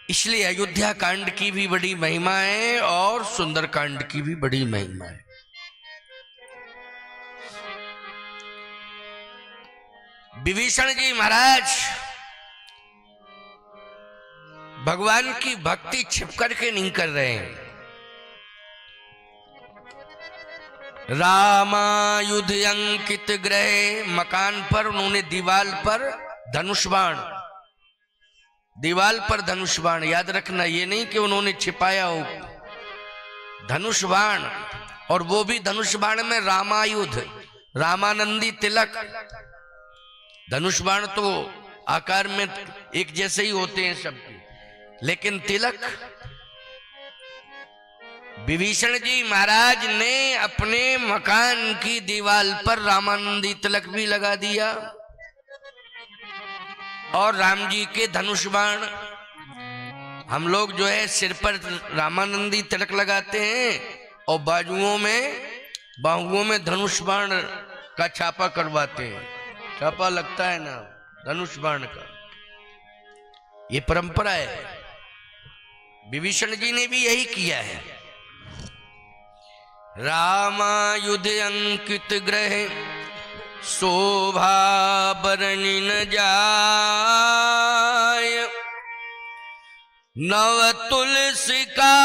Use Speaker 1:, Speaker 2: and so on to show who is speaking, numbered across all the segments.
Speaker 1: इसलिए अयोध्या कांड की भी बड़ी महिमा है और सुंदर कांड की भी बड़ी महिमा है। विभीषण जी महाराज भगवान की भक्ति छिप करके नहीं कर रहे हैं। रामायुध अंकित ग्रह, मकान पर उन्होंने दीवाल पर धनुष बाण, दीवाल पर धनुष बाण, याद रखना ये नहीं कि उन्होंने छिपाया हो, धनुष बाण, और वो भी धनुष बाण में रामायुध, रामानंदी तिलक। धनुष बाण तो आकार में एक जैसे ही होते हैं सबके, लेकिन तिलक विभीषण जी महाराज ने अपने मकान की दीवाल पर रामानंदी तिलक भी लगा दिया और राम जी के धनुष बाण। हम लोग जो है सिर पर रामानंदी तिलक लगाते हैं और बाजुओं में धनुष बाण का छापा करवाते हैं, छापा लगता है ना धनुष बाण का, ये परंपरा है। विभीषण जी ने भी यही किया है। रामायुध अंकित ग्रह, शोभा बरनि न जाय, नव तुलसी का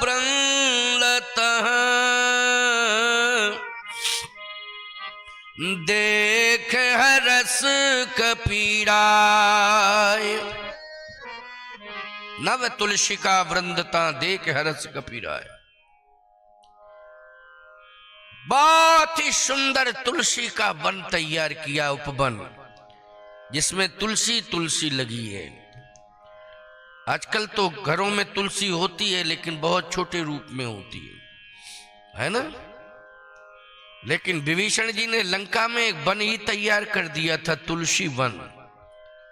Speaker 1: वृंदतः, देख हरस कपीराय। नव तुलसी का वृंदता देख हरस कपीराय। बहुत ही सुंदर तुलसी का वन तैयार किया, उपवन, जिसमें तुलसी तुलसी लगी है। आजकल तो घरों में तुलसी होती है लेकिन बहुत छोटे रूप में होती है ना। लेकिन विभीषण जी ने लंका में एक वन ही तैयार कर दिया था, तुलसी वन।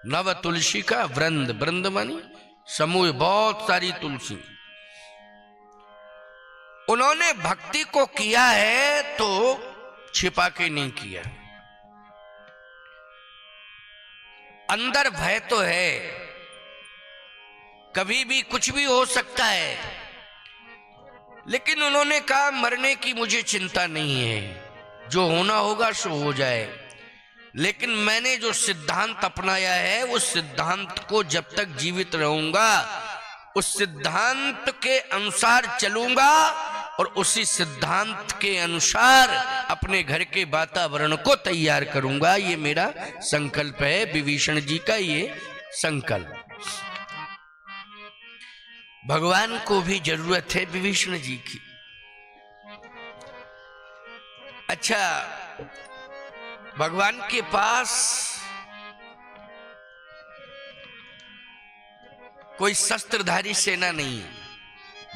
Speaker 1: नव तुलसी का वृंद, वृंद मानी समूह, बहुत सारी तुलसी। उन्होंने भक्ति को किया है तो छिपा के नहीं किया। अंदर भय तो है, कभी भी कुछ भी हो सकता है, लेकिन उन्होंने कहा मरने की मुझे चिंता नहीं है, जो होना होगा सो हो जाए। लेकिन मैंने जो सिद्धांत अपनाया है उस सिद्धांत को जब तक जीवित रहूंगा उस सिद्धांत के अनुसार चलूंगा और उसी सिद्धांत के अनुसार अपने घर के वातावरण को तैयार करूंगा। ये मेरा संकल्प है, विभीषण जी का ये संकल्प। भगवान को भी जरूरत है विभीषण जी की। अच्छा, भगवान के पास कोई शस्त्रधारी सेना नहीं है,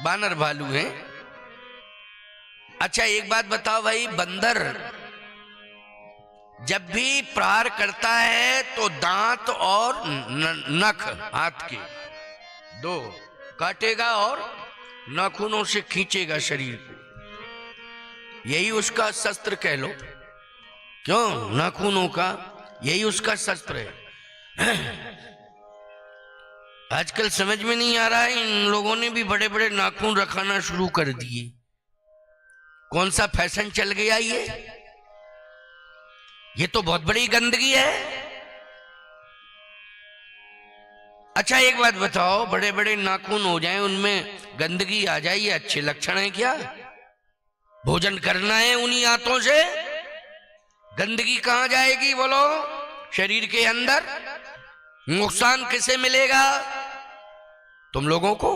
Speaker 1: बानर भालू हैं। अच्छा एक बात बताओ भाई, बंदर जब भी प्रहार करता है तो दांत और नख हाथ के दो काटेगा और नाखूनों से खींचेगा शरीर को, यही उसका शस्त्र कह लो। क्यों? नाखूनों का यही उसका शस्त्र है। आजकल समझ में नहीं आ रहा है, इन लोगों ने भी बड़े बड़े नाखून रखाना शुरू कर दिए। कौन सा फैशन चल गया ये तो बहुत बड़ी गंदगी है। अच्छा एक बात बताओ, बड़े बड़े नाखून हो जाएं, उनमें गंदगी आ जाए, ये अच्छे लक्षण है क्या? भोजन करना है उन्हीं हाथों से, गंदगी कहां जाएगी बोलो? शरीर के अंदर नुकसान किसे मिलेगा? तुम लोगों को।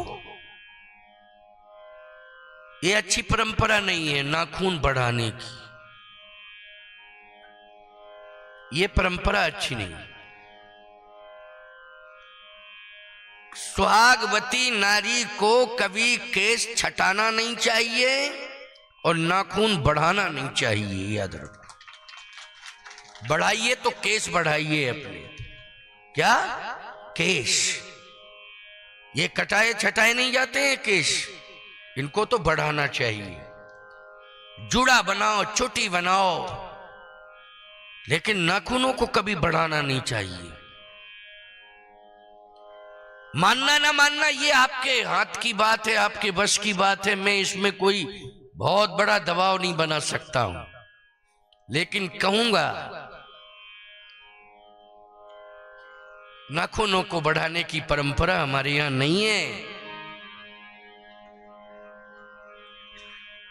Speaker 1: ये अच्छी परंपरा नहीं है नाखून बढ़ाने की, ये परंपरा अच्छी नहीं। सुहागवती नारी को कभी केस छटाना नहीं चाहिए और नाखून बढ़ाना नहीं चाहिए, याद रखो। बढ़ाइए तो केस बढ़ाइए अपने, क्या केस, ये कटाए छटाए नहीं जाते हैं केस, इनको तो बढ़ाना चाहिए। जुड़ा बनाओ, चोटी बनाओ, लेकिन नाखूनों को कभी बढ़ाना नहीं चाहिए। मानना ना मानना ये आपके हाथ की बात है, आपके बस की बात है। मैं इसमें कोई बहुत बड़ा दबाव नहीं बना सकता हूं, लेकिन कहूंगा नाखूनों को बढ़ाने की परंपरा हमारे यहां नहीं है।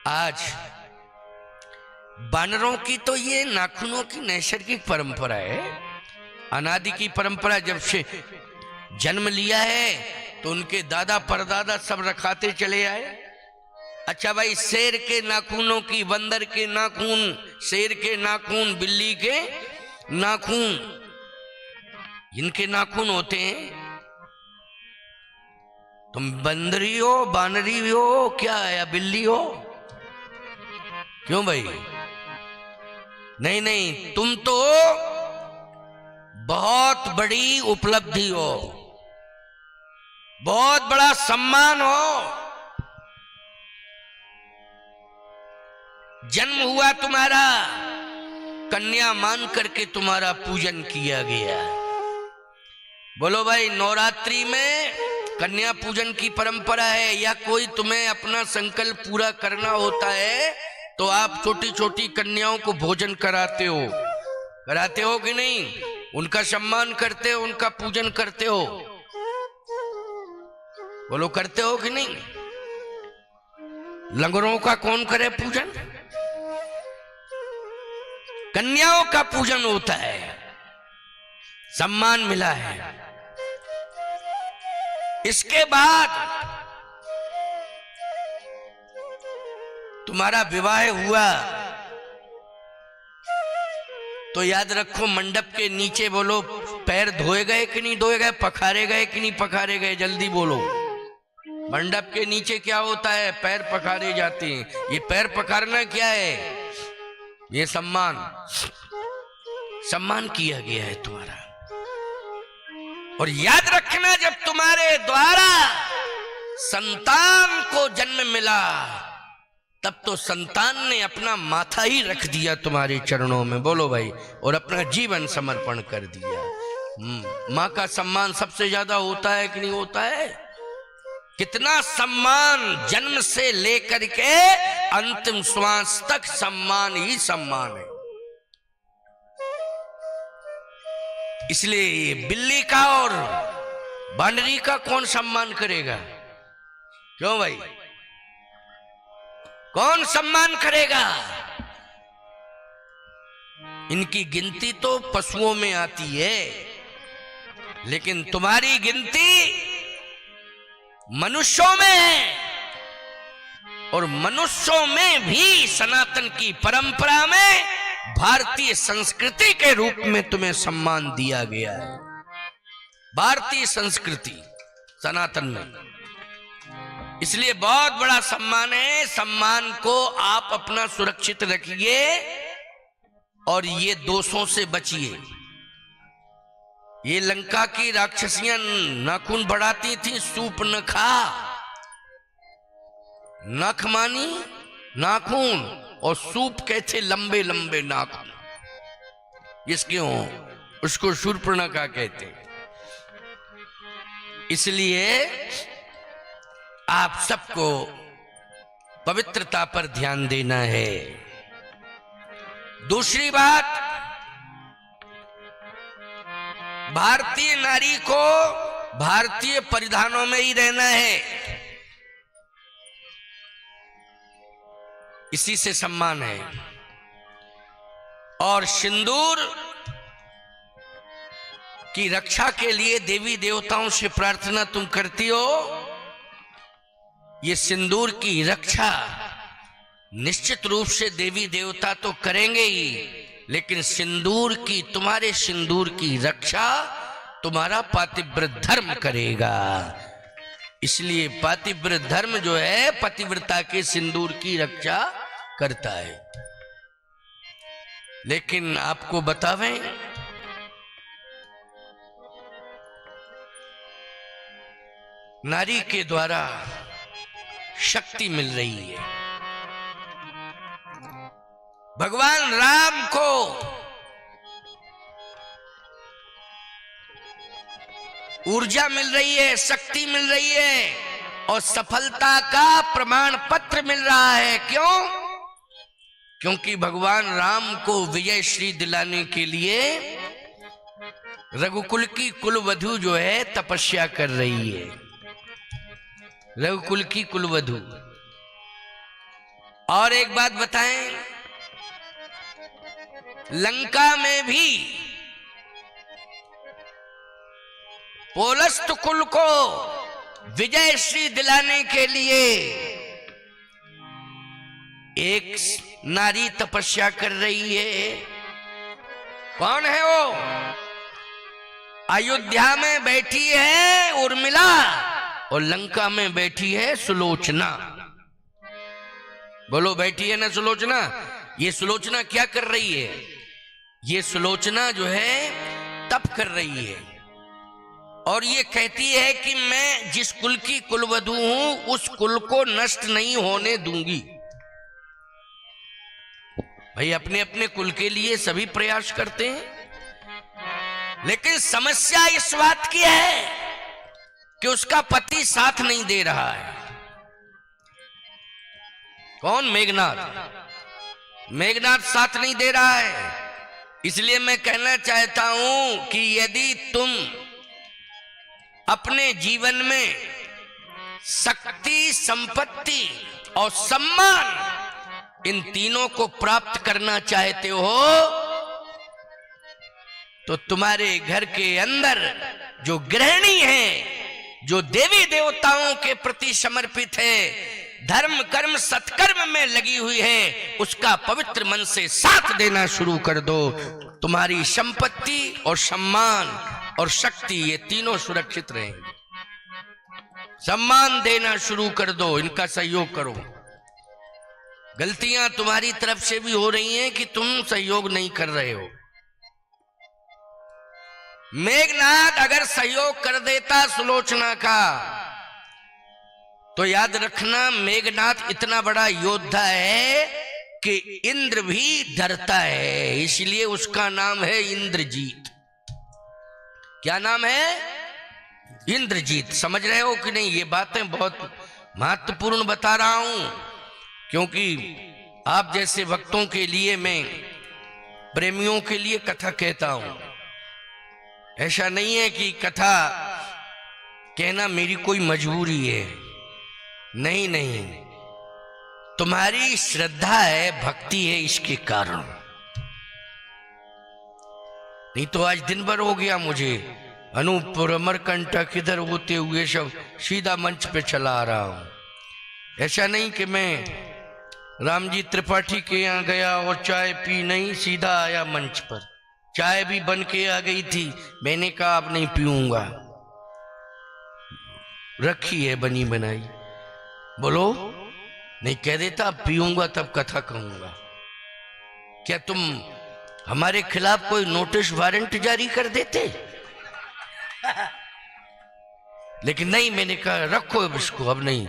Speaker 1: आज बानरों की तो ये नाखूनों की नैसर्गिक परंपरा है, अनादि की परंपरा। जब से जन्म लिया है तो उनके दादा परदादा सब रखाते चले आए। अच्छा भाई, शेर के नाखूनों की, बंदर के नाखून, शेर के नाखून, बिल्ली के नाखून, इनके नाखून होते हैं। तुम बंदरी हो, बानरी हो क्या, या बिल्ली हो? क्यों भाई? नहीं नहीं, तुम तो बहुत बड़ी उपलब्धि हो, बहुत बड़ा सम्मान हो। जन्म हुआ तुम्हारा, कन्या मान करके तुम्हारा पूजन किया गया। बोलो भाई, नवरात्रि में कन्या पूजन की परंपरा है, या कोई तुम्हें अपना संकल्प पूरा करना होता है तो आप छोटी छोटी कन्याओं को भोजन कराते हो कि नहीं? उनका सम्मान करते हो, उनका पूजन करते हो? बोलो, करते हो कि नहीं? लंगड़ों का कौन करे पूजन? कन्याओं का पूजन होता है, सम्मान मिला है। इसके बाद तुम्हारा विवाह हुआ तो याद रखो, मंडप के नीचे बोलो, पैर धोए गए कि नहीं धोए गए, पखारे गए कि नहीं पखारे गए? जल्दी बोलो। मंडप के नीचे क्या होता है? पैर पखारे जाते हैं। ये पैर पखारना क्या है? ये सम्मान किया गया है तुम्हारा। और याद रखना, जब तुम्हारे द्वारा संतान को जन्म मिला तब तो संतान ने अपना माथा ही रख दिया तुम्हारे चरणों में। बोलो भाई, और अपना जीवन समर्पण कर दिया। माँ का सम्मान सबसे ज्यादा होता है कि नहीं होता है? कितना सम्मान, जन्म से लेकर के अंतिम श्वास तक सम्मान ही सम्मान है। इसलिए बिल्ली का और बानरी का कौन सम्मान करेगा? क्यों भाई, कौन सम्मान करेगा? इनकी गिनती तो पशुओं में आती है, लेकिन तुम्हारी गिनती मनुष्यों में है। और मनुष्यों में भी सनातन की परंपरा में, भारतीय संस्कृति के रूप में तुम्हें सम्मान दिया गया है। भारतीय संस्कृति सनातन में, इसलिए बहुत बड़ा सम्मान है। सम्मान को आप अपना सुरक्षित रखिए और ये दोषों से बचिए। ये लंका की राक्षसियां नाखून बढ़ाती थी, सूप न खा, नख मानी नाखून, और सूप कहते लंबे लंबे नाखून। इसके उसको शूर्पणखा कहते। इसलिए आप सबको पवित्रता पर ध्यान देना है। दूसरी बात, भारतीय नारी को भारतीय परिधानों में ही रहना है, इसी से सम्मान है। और सिंदूर की रक्षा के लिए देवी देवताओं से प्रार्थना तुम करती हो। ये सिंदूर की रक्षा निश्चित रूप से देवी देवता तो करेंगे ही, लेकिन सिंदूर की, तुम्हारे सिंदूर की रक्षा तुम्हारा पातिव्रत धर्म करेगा। इसलिए पातिव्रत धर्म जो है, पतिव्रता के सिंदूर की रक्षा करता है। लेकिन आपको बतावें, नारी के द्वारा शक्ति मिल रही है। भगवान राम को ऊर्जा मिल रही है, शक्ति मिल रही है और सफलता का प्रमाण पत्र मिल रहा है। क्यों? क्योंकि भगवान राम को विजय श्री दिलाने के लिए रघुकुल की कुलवधु जो है तपस्या कर रही है। रघुकुल की कुलवधु। और एक बात बताएं, लंका में भी पोलस्त कुल को विजय श्री दिलाने के लिए एक नारी तपस्या कर रही है। कौन है वो? अयोध्या में बैठी है उर्मिला और लंका में बैठी है सुलोचना। बोलो, बैठी है ना सुलोचना? ये सुलोचना क्या कर रही है? ये सुलोचना जो है तप कर रही है और ये कहती है कि मैं जिस कुल की कुलवधु हूं उस कुल को नष्ट नहीं होने दूंगी। भाई, अपने अपने कुल के लिए सभी प्रयास करते हैं, लेकिन समस्या इस बात की है कि उसका पति साथ नहीं दे रहा है। कौन? मेघनाथ। मेघनाथ साथ नहीं दे रहा है। इसलिए मैं कहना चाहता हूं कि यदि तुम अपने जीवन में शक्ति, संपत्ति और सम्मान, इन तीनों को प्राप्त करना चाहते हो तो तुम्हारे घर के अंदर जो गृहिणी है, जो देवी देवताओं के प्रति समर्पित है, धर्म कर्म सत्कर्म में लगी हुई है, उसका पवित्र मन से साथ देना शुरू कर दो। तुम्हारी संपत्ति और सम्मान और शक्ति, ये तीनों सुरक्षित रहेंगे। सम्मान देना शुरू कर दो, इनका सहयोग करो। गलतियां तुम्हारी तरफ से भी हो रही हैं कि तुम सहयोग नहीं कर रहे हो। मेघनाथ अगर सहयोग कर देता सुलोचना का तो याद रखना, मेघनाथ इतना बड़ा योद्धा है कि इंद्र भी डरता है। इसलिए उसका नाम है इंद्रजीत। क्या नाम है? इंद्रजीत। समझ रहे हो कि नहीं? ये बातें बहुत महत्वपूर्ण बता रहा हूं, क्योंकि आप जैसे भक्तों के लिए, मैं प्रेमियों के लिए कथा कहता हूं। ऐसा नहीं है कि कथा कहना मेरी कोई मजबूरी है। नहीं नहीं, तुम्हारी श्रद्धा है, भक्ति है, इसके कारण। नहीं तो आज दिन भर हो गया मुझे अनूप और अमरकंटक इधर होते हुए सब सीधा मंच पे चला आ रहा हूं। ऐसा नहीं कि मैं रामजी त्रिपाठी के यहाँ गया और चाय पी, नहीं, सीधा आया मंच पर। चाय भी बन के आ गई थी, मैंने कहा अब नहीं पीऊंगा, रखी है बनी बनाई। बोलो, नहीं कह देता पीऊंगा तब कथा कहूंगा। क्या तुम हमारे खिलाफ कोई नोटिस वारंट जारी कर देते? लेकिन नहीं, मैंने कहा रखो इसको, अब नहीं,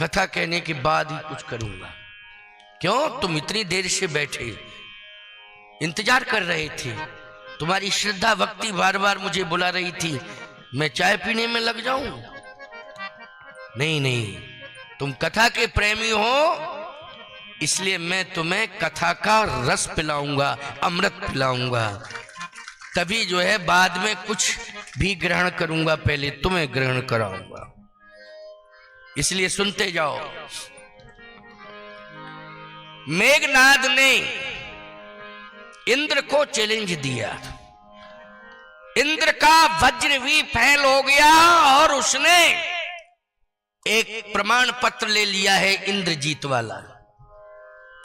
Speaker 1: कथा कहने के बाद ही कुछ करूंगा। क्यों? तुम इतनी देर से बैठे इंतजार कर रहे थे, तुम्हारी श्रद्धा भक्ति बार बार मुझे बुला रही थी, मैं चाय पीने में लग जाऊं? नहीं नहीं, तुम कथा के प्रेमी हो, इसलिए मैं तुम्हें कथा का रस पिलाऊंगा, अमृत पिलाऊंगा। तभी जो है बाद में कुछ भी ग्रहण करूंगा, पहले तुम्हें ग्रहण कराऊंगा। इसलिए सुनते जाओ। मेघनाद ने इंद्र को चैलेंज दिया। इंद्र का वज्र भी फैल हो गया और उसने एक प्रमाण पत्र ले लिया है इंद्रजीत वाला।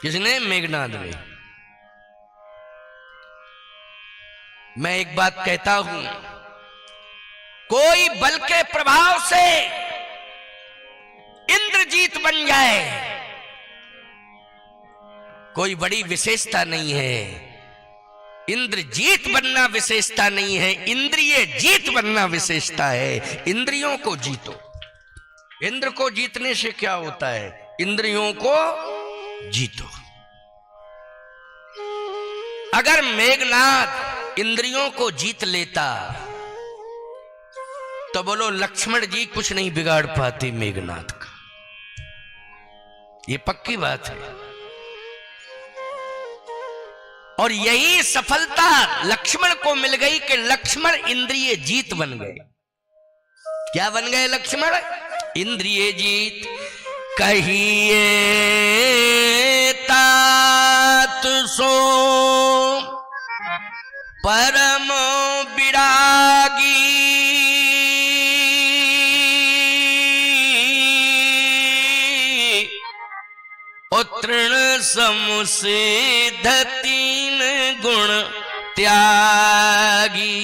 Speaker 1: किसने? मेघनाद ने। मैं एक बात कहता हूं, कोई बल के प्रभाव से इंद्रजीत बन जाए कोई बड़ी विशेषता नहीं है। इंद्रजीत बनना विशेषता नहीं है, इंद्रिय जीत बनना विशेषता है। इंद्रियों को जीतो। इंद्र को जीतने से क्या होता है? इंद्रियों को जीतो। अगर मेघनाद इंद्रियों को जीत लेता तो बोलो लक्ष्मण जी कुछ नहीं बिगाड़ पाते मेघनाथ का, ये पक्की बात है। और यही सफलता लक्ष्मण को मिल गई कि लक्ष्मण इंद्रिय जीत बन गए। क्या बन गए लक्ष्मण? इंद्रिय जीत। कहिए तात सो परम विरागी, तृण समुसिध तीन गुण त्यागी।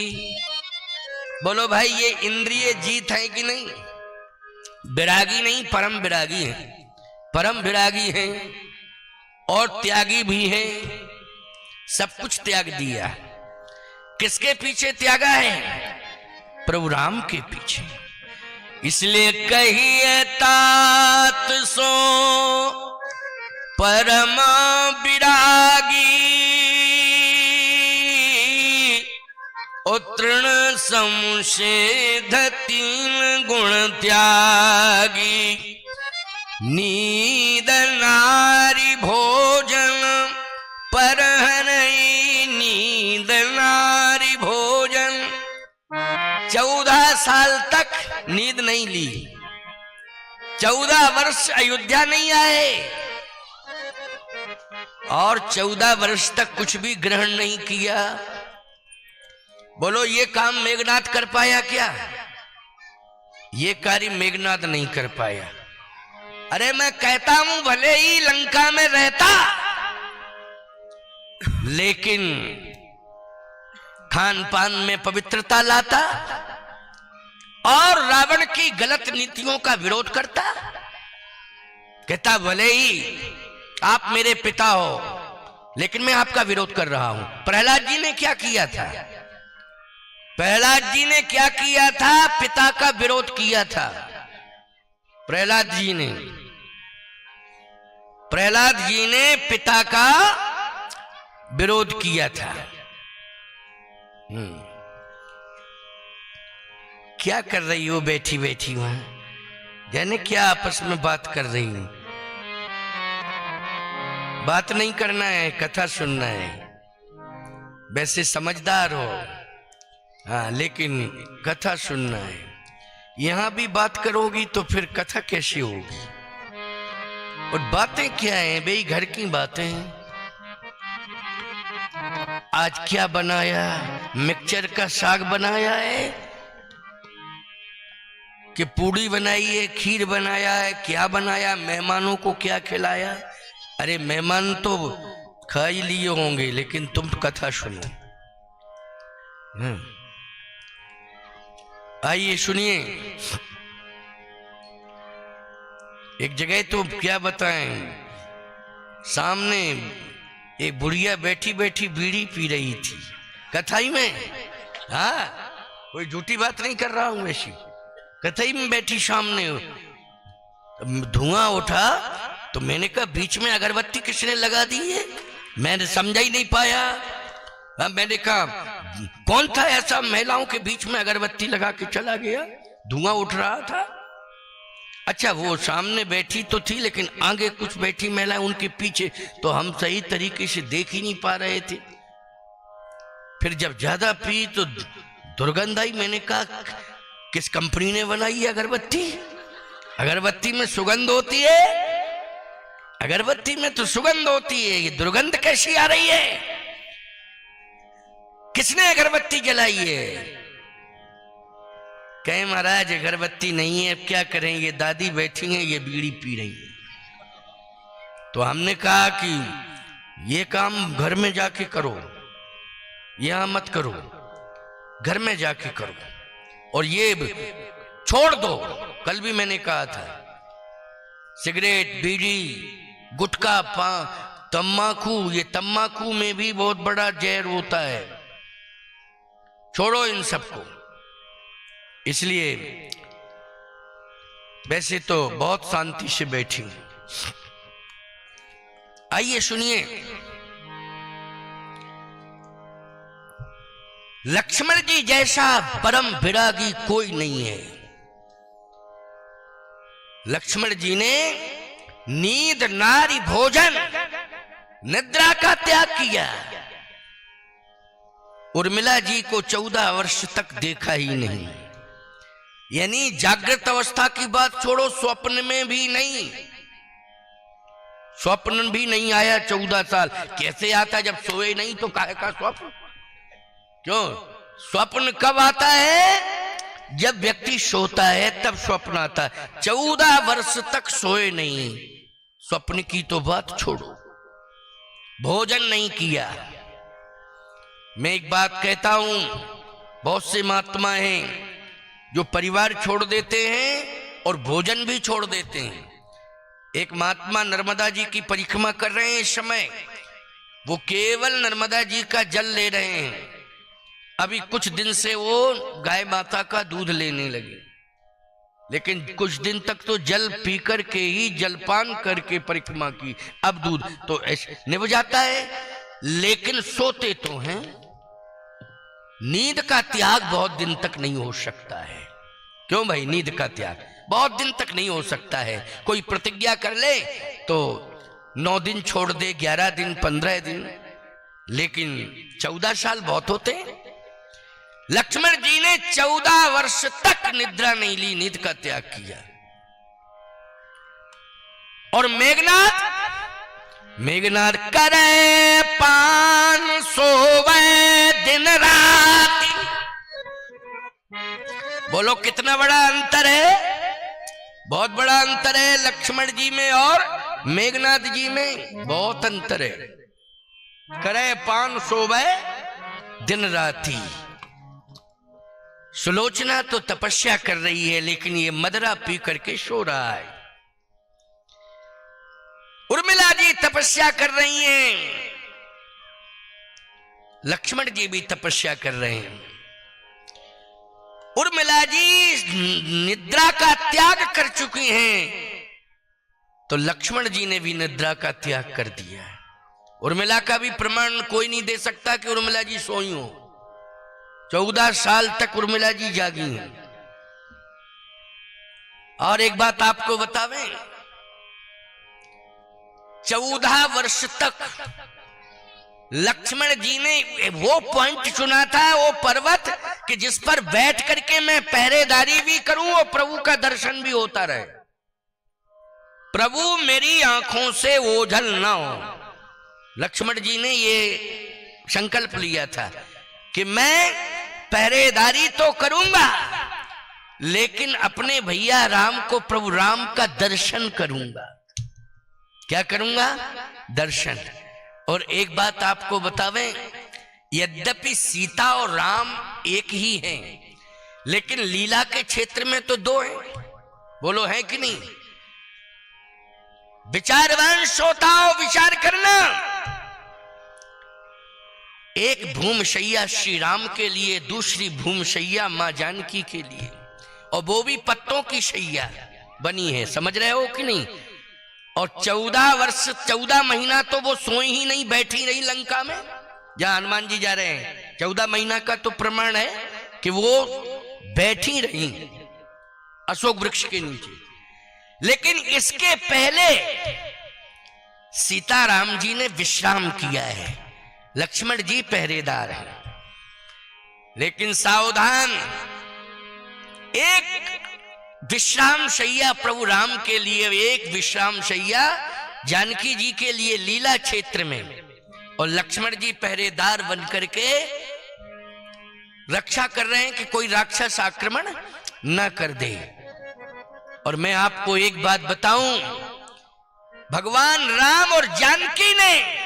Speaker 1: बोलो भाई ये इंद्रिय जीत है कि नहीं? विरागी नहीं, परम विरागी है। परम विरागी है और त्यागी भी है, सब कुछ त्याग दिया। किसके पीछे त्यागा है? प्रभु राम के पीछे। इसलिए कहिए तात सो परम विरागी, तृण संशेध तीन गुण त्यागी। नींद नारी भोजन परहनई, नींद नारी भोजन। 14 साल तक नींद नहीं ली, 14 वर्ष अयोध्या नहीं आए और 14 वर्ष तक कुछ भी ग्रहण नहीं किया। बोलो ये काम मेघनाथ कर पाया क्या? ये कार्य मेघनाथ नहीं कर पाया। अरे मैं कहता हूं भले ही लंका में रहता, लेकिन खान पान में पवित्रता लाता और रावण की गलत नीतियों का विरोध करता। कहता भले ही आप मेरे पिता हो, लेकिन मैं आपका विरोध कर रहा हूं। प्रहलाद जी ने क्या किया था? प्रहलाद जी ने क्या किया था? पिता का विरोध किया था। प्रहलाद जी ने पिता का विरोध किया था। क्या कर रही हो बैठी बैठी वहां? जाने क्या आपस में बात कर रही हूं? बात नहीं करना है, कथा सुनना है। वैसे समझदार हो, हाँ, लेकिन कथा सुनना है। यहां भी बात करोगी तो फिर कथा कैसी होगी? और बातें क्या हैं भाई? घर की बातें। आज क्या बनाया? मिक्सचर का साग बनाया है कि पूड़ी बनाई है, खीर बनाया है, क्या बनाया? मेहमानों को क्या खिलाया? अरे मेहमान तो खा ही लिए होंगे, लेकिन तुम कथा सुनो। आइए सुनिए। एक जगह तो क्या बताएं, सामने एक बुढ़िया बैठी बैठी बीड़ी पी रही थी कथाई में। हाँ, कोई झूठी बात नहीं कर रहा हूं, वैसी कथाई में बैठी सामने। धुआं उठा तो मैंने कहा बीच में अगरबत्ती किसने लगा दी है? मैंने समझा ही नहीं पाया। मैंने कहा कौन था ऐसा महिलाओं के बीच में अगरबत्ती लगा के चला गया? धुआं उठ रहा था। अच्छा, वो सामने बैठी तो थी, लेकिन आगे कुछ बैठी महिलाएं उनके पीछे, तो हम सही तरीके से देख ही नहीं पा रहे थे। फिर जब ज्यादा पी तो दुर्गंध आई। मैंने कहा किस कंपनी ने बनाई है अगरबत्ती? अगरबत्ती में सुगंध होती है, अगरबत्ती में तो सुगंध होती है, ये दुर्गंध कैसी आ रही है? किसने अगरबत्ती जलाई है? कहे महाराज अगरबत्ती नहीं है, क्या करें, ये दादी बैठी हैं, ये बीड़ी पी रही है। तो हमने कहा कि ये काम घर में जाके करो, यहां मत करो, घर में जाके करो और ये छोड़ दो। कल भी मैंने कहा था सिगरेट, बीड़ी, गुटखा, तम्बाकू, ये तम्बाकू में भी बहुत बड़ा जहर होता है, छोड़ो इन सबको। इसलिए वैसे तो बहुत शांति से बैठी हूं। आइए सुनिए। लक्ष्मण जी जैसा परम विरागी कोई नहीं है। लक्ष्मण जी ने नींद, नारी, भोजन, निद्रा का त्याग किया। उर्मिला जी को 14 वर्ष तक देखा ही नहीं, यानी जागृत अवस्था की बात छोड़ो, स्वप्न में भी नहीं, स्वप्न भी नहीं आया 14 साल। कैसे आता, जब सोए नहीं तो काहे का स्वप्न? क्यों? स्वप्न कब आता है? जब व्यक्ति सोता है तब स्वप्न आता है। 14 वर्ष तक सोए नहीं, स्वप्न की तो बात छोड़ो, भोजन नहीं किया। मैं एक बात कहता हूं, बहुत से महात्मा हैं जो परिवार छोड़ देते हैं और भोजन भी छोड़ देते हैं। एक महात्मा नर्मदा जी की परिक्रमा कर रहे हैं इस समय, वो केवल नर्मदा जी का जल ले रहे हैं। अभी कुछ दिन से वो गाय माता का दूध लेने लगे, लेकिन कुछ दिन तक तो जल पी करके ही, जलपान करके परिक्रमा की। अब दूध तो ऐसे निभ जाता है, लेकिन सोते तो हैं। नींद का त्याग बहुत दिन तक नहीं हो सकता है। क्यों भाई? नींद का त्याग बहुत दिन तक नहीं हो सकता है। कोई प्रतिज्ञा कर ले तो 9 दिन छोड़ दे, 11 दिन, 15 दिन, लेकिन 14 साल बहुत होते हैं। लक्ष्मण जी ने 14 वर्ष तक निद्रा नहीं ली, नींद का त्याग किया। और मेघनाथ करे पान सोवे दिन रात। बोलो कितना बड़ा अंतर है? बहुत बड़ा अंतर है लक्ष्मण जी में और मेघनाथ जी में, बहुत अंतर है। करे पान सोवे दिन राती। सुलोचना तो तपस्या कर रही है, लेकिन ये मदरा पी करके सो रहा है। उर्मिला जी तपस्या कर रही हैं, लक्ष्मण जी भी तपस्या कर रहे हैं। उर्मिला जी निद्रा का त्याग कर चुकी हैं, तो लक्ष्मण जी ने भी निद्रा का त्याग कर दिया। उर्मिला का भी प्रमाण कोई नहीं दे सकता कि उर्मिला जी सोई हो। 14 साल तक उर्मिला जी जागी हैं। और एक बात आपको बतावें, 14 वर्ष तक लक्ष्मण जी ने वो पॉइंट चुना था, वो पर्वत कि जिस पर बैठ करके मैं पहरेदारी भी करूं और प्रभु का दर्शन भी होता रहे। प्रभु मेरी आंखों से ओझल ना हो। लक्ष्मण जी ने ये संकल्प लिया था कि मैं पहरेदारी तो करूंगा, लेकिन अपने भैया राम को, प्रभु राम का दर्शन करूंगा। क्या करूंगा? दर्शन। और एक बात आपको बतावें, यद्यपि सीता और राम एक ही हैं, लेकिन लीला के क्षेत्र में तो 2 हैं। बोलो है कि नहीं? विचारवान श्रोताओं विचार करना। एक भूमशैया श्री राम के लिए, दूसरी भूमशैया मां जानकी के लिए, और वो भी पत्तों की शैया बनी है। समझ रहे हो कि नहीं? और 14 वर्ष, 14 महीना तो वो सोई ही नहीं, बैठी रही लंका में, जहां हनुमान जी जा रहे हैं। 14 महीना का तो प्रमाण है कि वो बैठी रही अशोक वृक्ष के नीचे। लेकिन इसके पहले सीताराम जी ने विश्राम किया है, लक्ष्मण जी पहरेदार हैं। लेकिन सावधान, एक विश्राम शैया प्रभु राम के लिए, एक विश्राम शैया जानकी जी के लिए लीला क्षेत्र में, और लक्ष्मण जी पहरेदार बनकर के रक्षा कर रहे हैं कि कोई राक्षस आक्रमण न कर दे। और मैं आपको एक बात बताऊं, भगवान राम और जानकी ने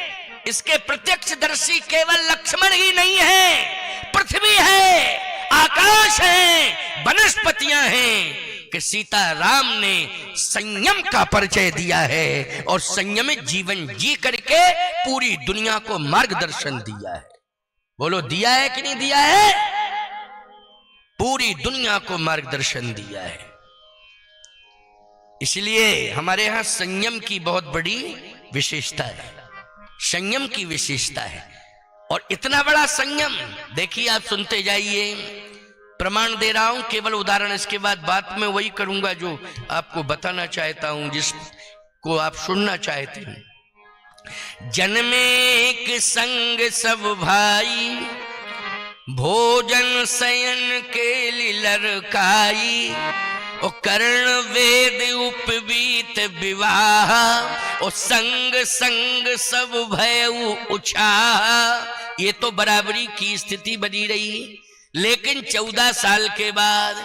Speaker 1: इसके प्रत्यक्षदर्शी केवल लक्ष्मण ही नहीं है, पृथ्वी है, आकाश है, वनस्पतियां हैं, कि सीता राम ने संयम का परिचय दिया है और संयमित जीवन जी करके पूरी दुनिया को मार्गदर्शन दिया है। बोलो दिया है कि नहीं दिया है? पूरी दुनिया को मार्गदर्शन दिया है। इसलिए हमारे यहां संयम की बहुत बड़ी विशेषता है, संयम की विशेषता है। और इतना बड़ा संयम। देखिए आप सुनते जाइए, प्रमाण दे रहा हूं, केवल उदाहरण, इसके बाद बात में वही करूंगा जो आपको बताना चाहता हूं, जिसको आप सुनना चाहते हैं। जन्मे एक संग सब भाई, भोजन शयन के लड़काई, ओ कर्ण वेद उपवीत विवाह, ओ संग संग सब भयउ उछाह। ये तो बराबरी की स्थिति बनी रही। लेकिन 14 साल के बाद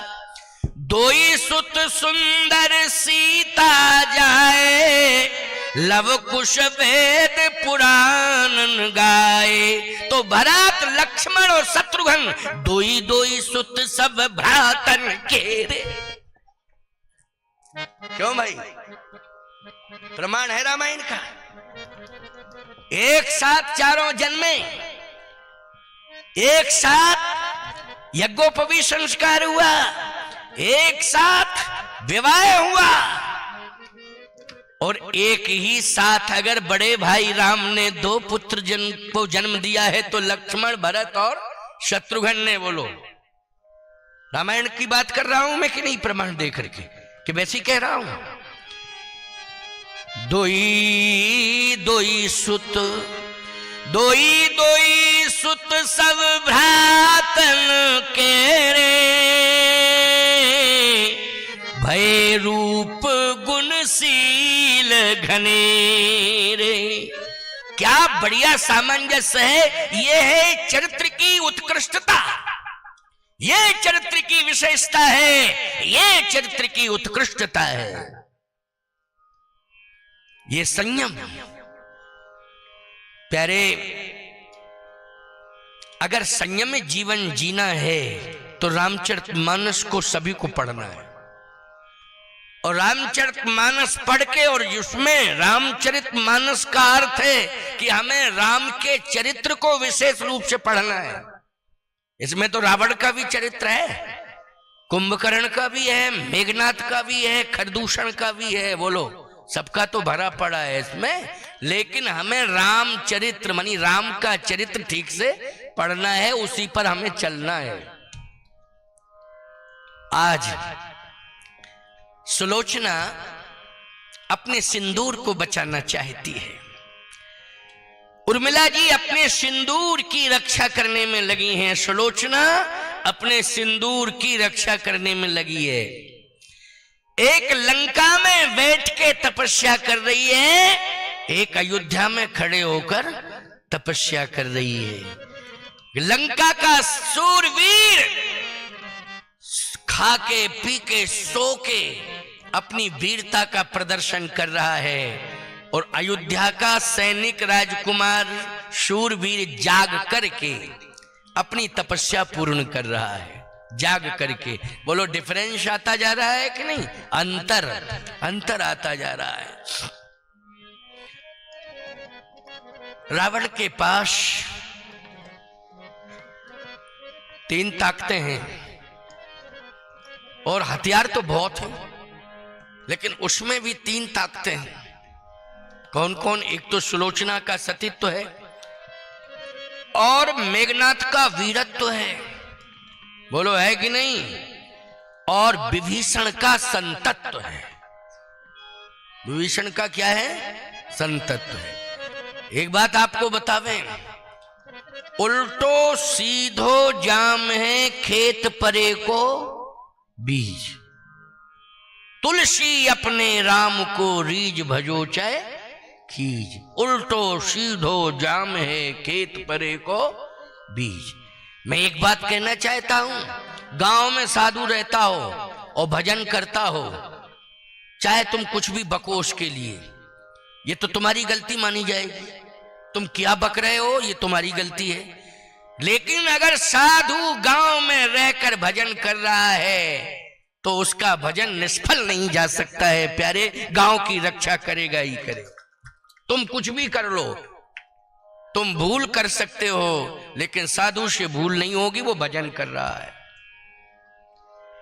Speaker 1: दोई सुत सुंदर सीता जाए, लव कुश वेद पुराण गाए। तो भरत लक्ष्मण और शत्रुघ्न दोई दोई सुत सब भ्रातन के रे। क्यों भाई? प्रमाण है रामायण का। एक साथ चारों जन्मे, एक साथ यज्ञोपवीत संस्कार हुआ, एक साथ विवाह हुआ, और एक ही साथ अगर बड़े भाई राम ने 2 पुत्र को जन्म दिया है तो लक्ष्मण, भरत और शत्रुघ्न ने। बोलो, रामायण की बात कर रहा हूं मैं कि नहीं? प्रमाण दे करके कि वैसे कह रहा हूं। दोई दोई सुत, दोई दोई सुत सब भ्रातन के रे, भय रूप गुणशील घने रे। क्या बढ़िया सामंजस्य है। ये है चरित्र की उत्कृष्टता, ये चरित्र की विशेषता है, ये चरित्र की उत्कृष्टता है, ये संयम। प्यारे, अगर संयम जीवन जीना है तो रामचरितमानस को सभी को पढ़ना है। और रामचरितमानस पढ़ के, और उसमें रामचरितमानस का अर्थ है कि हमें राम के चरित्र को विशेष रूप से पढ़ना है। इसमें तो रावण का भी चरित्र है, कुंभकर्ण का भी है, मेघनाथ का भी है, खरदूषण का भी है। बोलो, सबका तो भरा पड़ा है इसमें। लेकिन हमें राम चरित्र मानी राम का चरित्र ठीक से पढ़ना है, उसी पर हमें चलना है। आज सुलोचना अपने सिंदूर को बचाना चाहती है। उर्मिला जी अपने सिंदूर की रक्षा करने में लगी हैं। सुलोचना अपने सिंदूर की रक्षा करने में लगी है। एक लंका में बैठ के तपस्या कर रही है, एक अयोध्या में खड़े होकर तपस्या कर रही है। लंका का सूरवीर खा के पी के सो के अपनी वीरता का प्रदर्शन कर रहा है, और अयोध्या का सैनिक राजकुमार शूरवीर जाग करके अपनी तपस्या पूर्ण कर रहा है। जाग करके। बोलो, डिफरेंस आता जा रहा है कि नहीं? अंतर आता जा रहा है। रावण के पास 3 ताकतें हैं और हथियार तो बहुत हैं, लेकिन उसमें भी 3 ताकतें हैं। कौन कौन? एक तो सुलोचना का सतीत्व है, और मेघनाथ का वीरत्व है। बोलो, है कि नहीं? और विभीषण का संतत्व है। विभीषण का क्या है? संतत्व है। एक बात आपको बतावें, उल्टो सीधो जाम है खेत परे को बीज, तुलसी अपने राम को रीज भजो चाहे खीज। उल्टो सीधो जाम है खेत परे को बीज। मैं एक बात कहना चाहता हूं, गांव में साधु रहता हो और भजन करता हो, चाहे तुम कुछ भी बको उसके लिए, ये तो तुम्हारी गलती मानी जाएगी। तुम क्या बक रहे हो, ये तुम्हारी गलती है। लेकिन अगर साधु गांव में रहकर भजन कर रहा है तो उसका भजन निष्फल नहीं जा सकता है। प्यारे, गांव की रक्षा करेगा ही करेगा। तुम कुछ भी कर लो, तुम भूल कर सकते हो, लेकिन साधु से भूल नहीं होगी, वो भजन कर रहा है।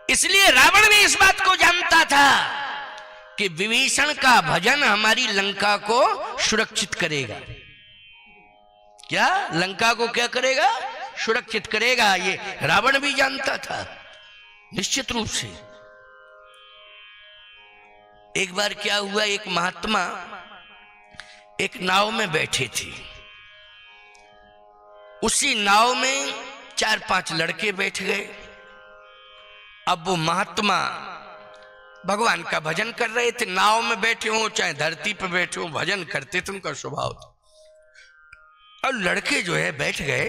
Speaker 1: इसलिए रावण भी इस बात को जानता था कि विभीषण का भजन हमारी लंका को सुरक्षित करेगा। क्या लंका को क्या करेगा? सुरक्षित करेगा। ये रावण भी जानता था निश्चित रूप से। एक बार क्या हुआ, एक महात्मा एक नाव में बैठे थे। उसी नाव में 4-5 लड़के बैठ गए। अब वो महात्मा भगवान का भजन कर रहे थे। नाव में बैठे हो चाहे धरती पर बैठे हो, भजन करते थे, उनका स्वभाव था। और लड़के जो है बैठ गए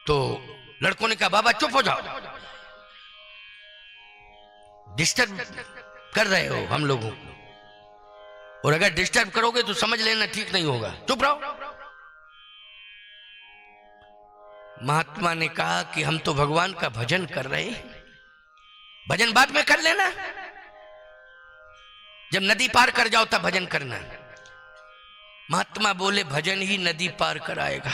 Speaker 1: तो लड़कों ने कहा बाबा चुप हो जाओ, डिस्टर्ब कर रहे हो हम लोगों को, और अगर डिस्टर्ब करोगे तो समझ लेना ठीक नहीं होगा, चुप रहो। महात्मा ने कहा कि हम तो भगवान का भजन कर रहे हैं, भजन बाद में कर लेना, जब नदी पार कर जाओ तब भजन करना। महात्मा बोले भजन ही नदी पार कराएगा।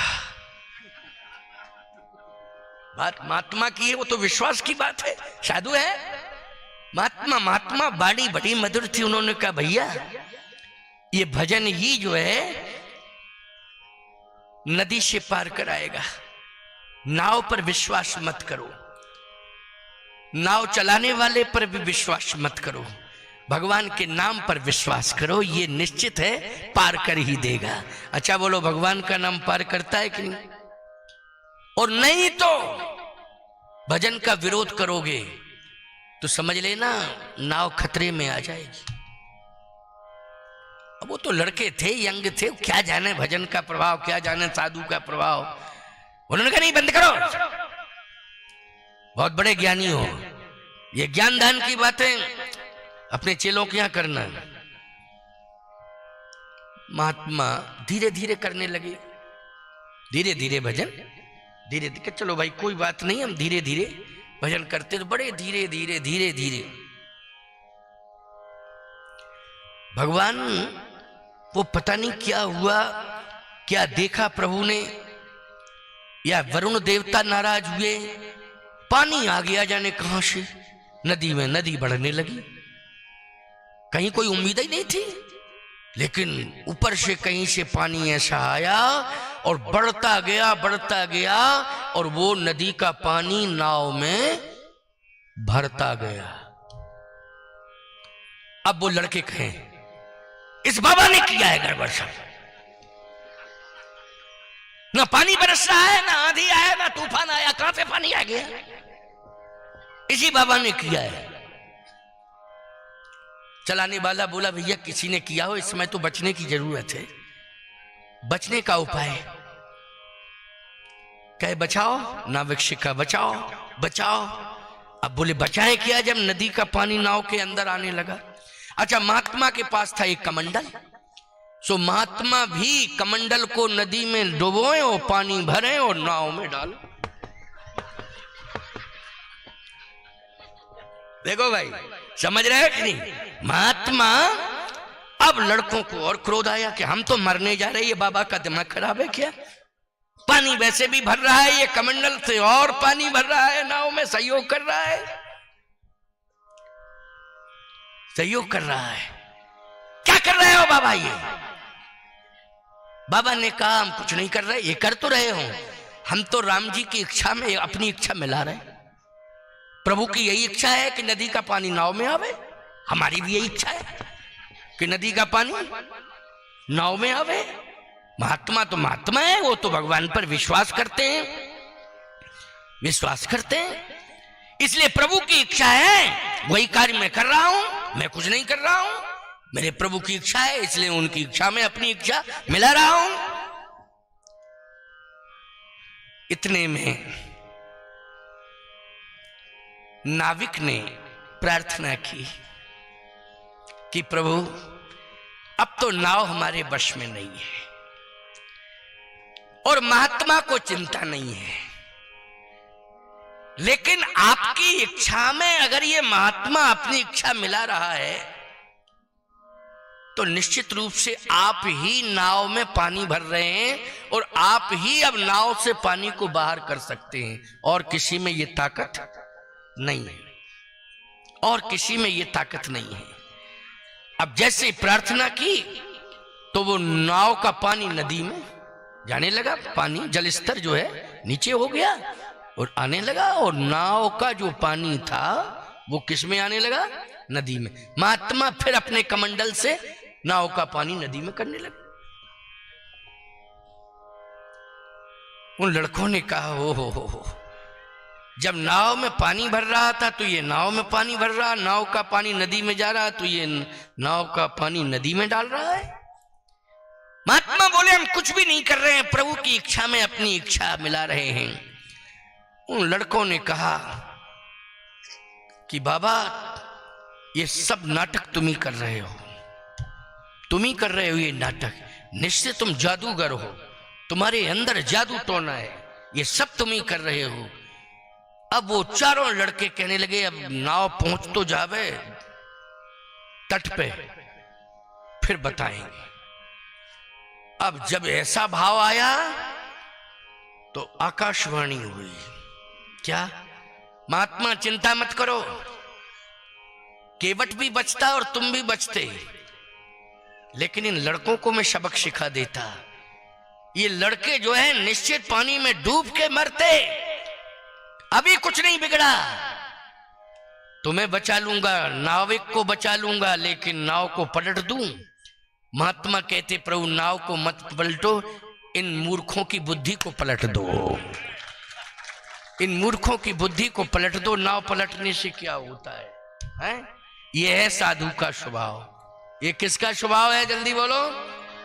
Speaker 1: बात महात्मा की है, वो तो विश्वास की बात है, साधु है महात्मा बाड़ी बड़ी मधुर थी। उन्होंने कहा भैया ये भजन ही जो है नदी से पार कराएगा। नाव पर विश्वास मत करो, नाव चलाने वाले पर भी विश्वास मत करो, भगवान के नाम पर विश्वास करो, ये निश्चित है पार कर ही देगा। अच्छा बोलो भगवान का नाम पार करता है कि नहीं? और नहीं तो भजन का विरोध करोगे तो समझ लेना नाव खतरे में आ जाएगी। अब वो तो लड़के थे, यंग थे, क्या जाने भजन का प्रभाव, क्या जाने साधु का प्रभाव। उन्होंने कहा नहीं बंद करो, बहुत बड़े ज्ञानी हो, ये ज्ञान दान की बातें अपने चेलों के यहां करना। महात्मा धीरे धीरे करने लगे, धीरे धीरे भजन, धीरे धीरे चलो भाई कोई बात नहीं, हम धीरे धीरे भजन करते तो बड़े धीरे धीरे धीरे धीरे भगवान वो पता नहीं क्या हुआ, क्या देखा प्रभु ने, या वरुण देवता नाराज हुए, पानी आ गया जाने कहां से नदी में, नदी बढ़ने लगी। कहीं कोई उम्मीद ही नहीं थी, लेकिन ऊपर से कहीं से पानी ऐसा आया और बढ़ता गया और वो नदी का पानी नाव में भरता गया। अब वो लड़के कहें इस बाबा ने किया है गड़बड़ सब, ना पानी बरस रहा है, ना आंधी आया, ना तूफान आया, कहां से पानी आ गया? इसी बाबा ने किया है। चलाने वाला बोला भैया किसी ने किया हो, इसमें तो बचने की जरूरत है, बचने का उपाय कहे बचाओ, नाविक बचाओ बचाओ। अब बोले बचाए क्या जब नदी का पानी नाव के अंदर आने लगा। अच्छा महात्मा के पास था एक कमंडल, सो महात्मा भी कमंडल को नदी में डुबोए और पानी भरे और नाव में डालो। देखो भाई समझ रहे हो कि नहीं? महात्मा, अब लड़कों को और क्रोध आया कि हम तो मरने जा रहे हैं, ये बाबा का दिमाग खराब है क्या? पानी वैसे भी भर रहा है, ये कमंडल से और पानी भर रहा है, नाव में सहयोग कर रहा है, सहयोग कर रहा है। क्या कर रहे हो बाबा? ये बाबा ने कहा हम कुछ नहीं कर रहे, ये कर तो रहे हो, हम तो राम जी की इच्छा में अपनी इच्छा मिला रहे। प्रभु की यही इच्छा है कि नदी का पानी नाव में आवे, हमारी भी यही इच्छा है कि नदी का पानी नाव में आवे। महात्मा तो महात्मा है, वो तो भगवान पर विश्वास करते हैं, विश्वास करते हैं, इसलिए प्रभु की इच्छा है वही कार्य मैं कर रहा हूं, मैं कुछ नहीं कर रहा हूं, मेरे प्रभु की इच्छा है, इसलिए उनकी इच्छा में अपनी इच्छा मिला रहा हूं। इतने में नाविक ने प्रार्थना की कि प्रभु अब तो नाव हमारे वश में नहीं है और महात्मा को चिंता नहीं है, लेकिन आपकी इच्छा में अगर ये महात्मा अपनी इच्छा मिला रहा है तो निश्चित रूप से आप ही नाव में पानी भर रहे हैं और आप ही अब नाव से पानी को बाहर कर सकते हैं, और किसी में ये ताकत नहीं है, और किसी में ये ताकत नहीं है। अब जैसे प्रार्थना की तो वो नाव का पानी नदी में जाने लगा, पानी जल स्तर जो है नीचे हो गया और आने लगा, और नाव का जो पानी था वो किस में आने लगा? नदी में। महात्मा फिर अपने कमंडल से नाव का पानी नदी में करने लगे। उन लड़कों ने कहा, ओ हो, जब नाव में पानी भर रहा था तो ये नाव में पानी भर रहा, नाव का पानी नदी में जा रहा तो ये नाव का पानी नदी में डाल रहा है। महात्मा बोले, हम कुछ भी नहीं कर रहे हैं, प्रभु की इच्छा में अपनी इच्छा मिला रहे हैं। उन लड़कों ने कहा कि बाबा, ये सब नाटक तुम ही कर रहे हो, तुम ही कर रहे हो ये नाटक, निश्चय तुम जादूगर हो, तुम्हारे अंदर जादू टोना है, ये सब तुम ही कर रहे हो। अब वो चारों लड़के कहने लगे, अब नाव पहुंच तो जावे तट पे, फिर बताएंगे। अब जब ऐसा भाव आया तो आकाशवाणी हुई, क्या? महात्मा चिंता मत करो, केवट भी बचता और तुम भी बचते, लेकिन इन लड़कों को मैं सबक सिखा देता। ये लड़के जो है निश्चित पानी में डूब के मरते, अभी कुछ नहीं बिगड़ा, तुम्हें बचा लूंगा, नाविक को बचा लूंगा, लेकिन नाव को पलट दूं। महात्मा कहते, प्रभु नाव को मत पलटो, इन मूर्खों की बुद्धि को पलट दो, इन मूर्खों की बुद्धि को पलट दो। नाव पलटने से क्या होता है? ये है साधु का स्वभाव। ये किसका स्वभाव है? जल्दी बोलो।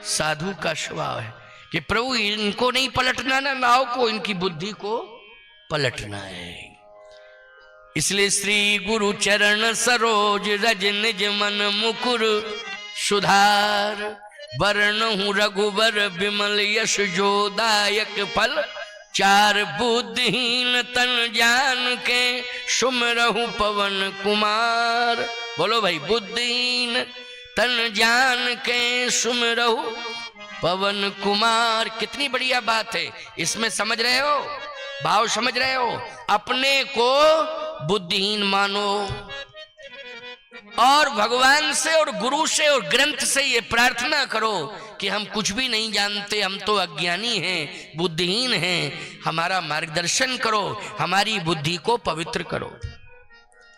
Speaker 1: साधु का स्वभाव है कि प्रभु इनको नहीं पलटना ना नाव को, इनकी बुद्धि को पलटना है। इसलिए श्री गुरु चरण सरोज रज निज मन मुकुर सुधार, वरणहु रघुबर विमल यश जोदायक फल, चार बुद्धिहीन तन जान के सुमरहु पवन कुमार। बोलो भाई, बुद्धिहीन तन जान के सुमरहु पवन कुमार। कितनी बढ़िया बात है, इसमें समझ रहे हो, भाव समझ रहे हो? अपने को बुद्धिहीन मानो और भगवान से और गुरु से और ग्रंथ से ये प्रार्थना करो कि हम कुछ भी नहीं जानते, हम तो अज्ञानी हैं, बुद्धिहीन हैं, हमारा मार्गदर्शन करो, हमारी बुद्धि को पवित्र करो,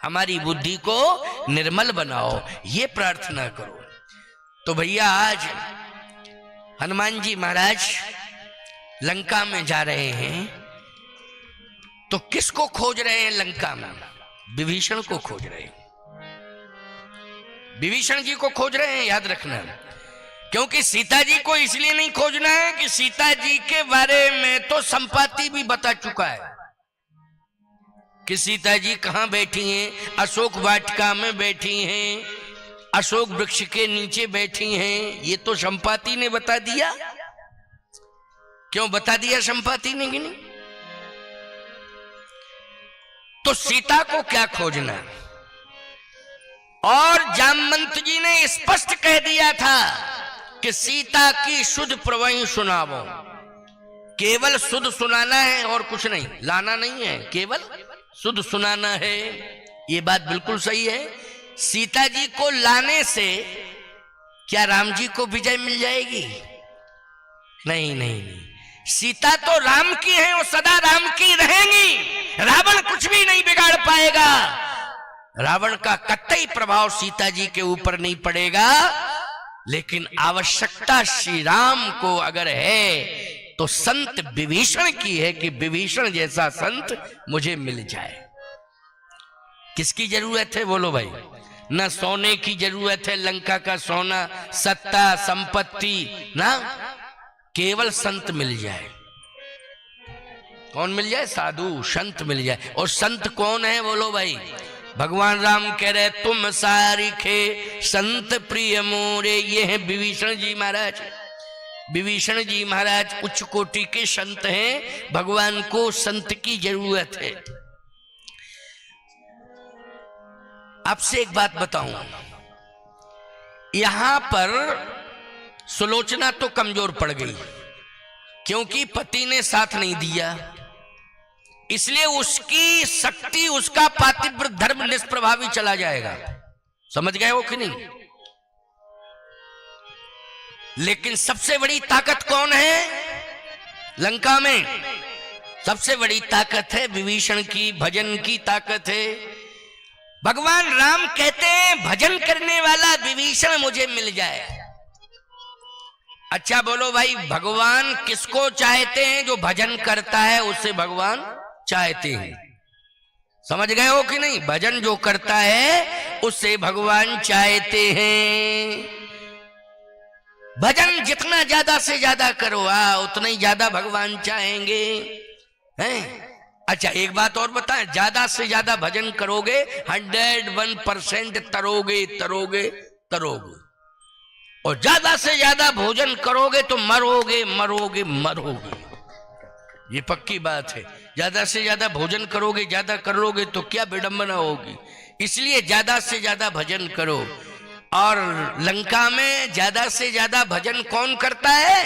Speaker 1: हमारी बुद्धि को निर्मल बनाओ, ये प्रार्थना करो। तो भैया आज हनुमान जी महाराज लंका में जा रहे हैं, तो किसको खोज रहे हैं लंका में? विभीषण को खोज रहे हैं, विभीषण जी को खोज रहे हैं, याद रखना। क्योंकि सीता जी को इसलिए नहीं खोजना है कि सीता जी के बारे में तो संपाति भी बता चुका है कि सीता जी कहां बैठी हैं, अशोक वाटिका में बैठी हैं, अशोक वृक्ष के नीचे बैठी हैं, ये तो संपाति ने बता दिया। क्यों बता दिया संपाति ने कि नहीं? तो सीता को क्या खोजना? और जामवंत जी ने स्पष्ट कह दिया था कि सीता की शुद्ध प्रवही सुनावो। केवल शुद्ध सुनाना है और कुछ नहीं, लाना नहीं है, केवल शुद्ध सुनाना है। ये बात बिल्कुल सही है। सीता जी को लाने से क्या राम जी को विजय मिल जाएगी? नहीं नहीं नहीं, सीता तो राम की है और सदा राम की रहेंगी। रावण कुछ भी नहीं बिगाड़ पाएगा, रावण का कतई प्रभाव सीता जी के ऊपर नहीं पड़ेगा। लेकिन आवश्यकता श्री राम को अगर है तो संत विभीषण की है कि विभीषण जैसा संत मुझे मिल जाए। किसकी जरूरत है बोलो भाई? न सोने की जरूरत है, लंका का सोना, सत्ता संपत्ति ना, केवल संत मिल जाए। कौन मिल जाए? साधु संत मिल जाए। और संत कौन है बोलो भाई? भगवान राम कह रहे तुम सारिखे संत प्रिय मोरे, ये है विभीषण जी महाराज। विभीषण जी महाराज उच्च कोटि के संत हैं, भगवान को संत की जरूरत है। आपसे एक बात बताऊं, यहां पर सुलोचना तो कमजोर पड़ गई क्योंकि पति ने साथ नहीं दिया, इसलिए उसकी शक्ति, उसका पातिव्रत धर्म निष्प्रभावी चला जाएगा। समझ गए हो कि नहीं? लेकिन सबसे बड़ी ताकत कौन है? लंका में सबसे बड़ी ताकत है विभीषण की, भजन की ताकत है। भगवान राम कहते हैं भजन करने वाला विभीषण मुझे मिल जाए। अच्छा बोलो भाई, भगवान किसको चाहते हैं? जो भजन करता है उसे भगवान चाहते हैं। समझ गए हो कि नहीं? भजन जो करता है उसे भगवान चाहते हैं। भजन जितना ज्यादा से ज्यादा करो उतना ही ज्यादा भगवान चाहेंगे, हैं? अच्छा एक बात और बताएं, ज्यादा से ज्यादा भजन करोगे 101% तरोगे तरोगे तरोगे, और ज्यादा से ज्यादा भोजन करोगे तो मरोगे मरोगे मरोगे। ये पक्की बात है। ज्यादा से ज्यादा भोजन करोगे, ज्यादा कर लोगे तो क्या विडंबना होगी। इसलिए ज्यादा से ज्यादा भजन करो। और लंका में ज्यादा से ज्यादा भजन कौन करता है?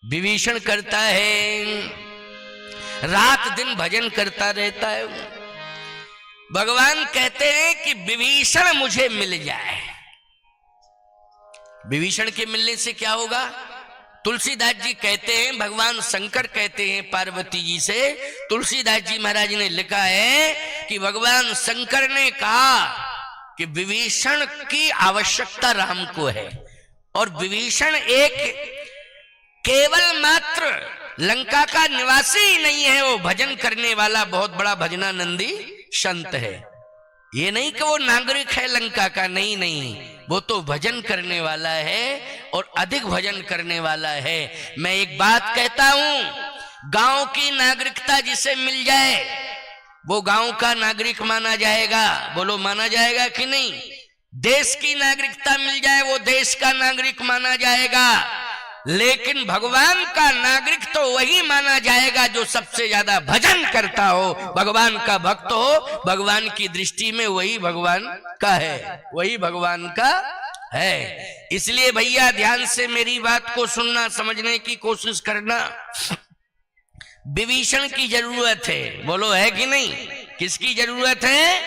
Speaker 1: विभीषण करता है। रात दिन भजन करता रहता है। भगवान कहते हैं कि विभीषण मुझे मिल जाए। विभीषण के मिलने से क्या होगा? तुलसीदास जी कहते हैं, भगवान शंकर कहते हैं पार्वती जी से, तुलसीदास जी महाराज ने लिखा है कि भगवान शंकर ने कहा कि विभीषण की आवश्यकता राम को है। और विभीषण एक केवल मात्र लंका का निवासी ही नहीं है, वो भजन करने वाला बहुत बड़ा भजनानंदी संत है। ये नहीं कि वो नागरिक है लंका का, नहीं नहीं, वो तो भजन करने वाला है और अधिक भजन करने वाला है। मैं एक बात कहता हूं, गांव की नागरिकता जिसे मिल जाए वो गांव का नागरिक माना जाएगा। बोलो माना जाएगा कि नहीं? देश की नागरिकता मिल जाए वो देश का नागरिक माना जाएगा। लेकिन भगवान का नागरिक तो वही माना जाएगा जो सबसे ज्यादा भजन करता हो, भगवान का भक्त हो। भगवान की दृष्टि में वही भगवान का है, वही भगवान का है। इसलिए भैया ध्यान से मेरी बात को सुनना, समझने की कोशिश करना। विभीषण की जरूरत है। बोलो है कि नहीं? किसकी जरूरत है?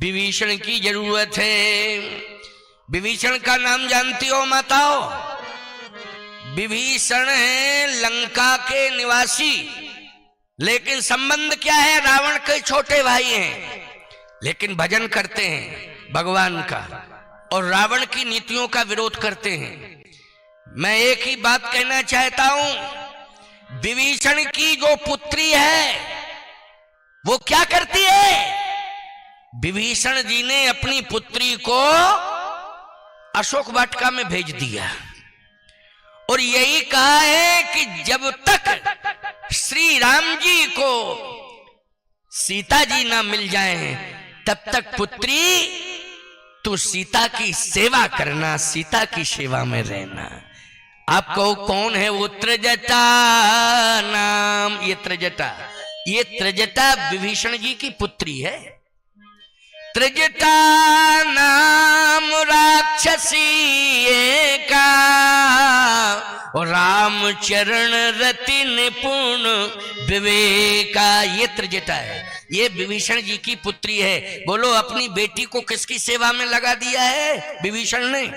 Speaker 1: विभीषण की जरूरत है। विभीषण का नाम जानती हो माताओं? विभीषण है लंका के निवासी, लेकिन संबंध क्या है? रावण के छोटे भाई हैं, लेकिन भजन करते हैं भगवान का और रावण की नीतियों का विरोध करते हैं। मैं एक ही बात कहना चाहता हूं, विभीषण की जो पुत्री है वो क्या करती है? विभीषण जी ने अपनी पुत्री को अशोक वाटिका में भेज दिया और यही कहा है कि जब तक श्री राम जी को सीता जी ना मिल जाए तब तक पुत्री तू सीता की सेवा करना, सीता की सेवा में रहना। आपको कौन है वो? त्रिजटा नाम, ये त्रिजटा विभीषण जी की पुत्री है। त्रिजटा नाम राक्षसी का और राम चरण रति निपुण विवेका, ये त्रिजटा है, ये विभीषण जी की पुत्री है। बोलो अपनी बेटी को किसकी सेवा में लगा दिया है? विभीषण ने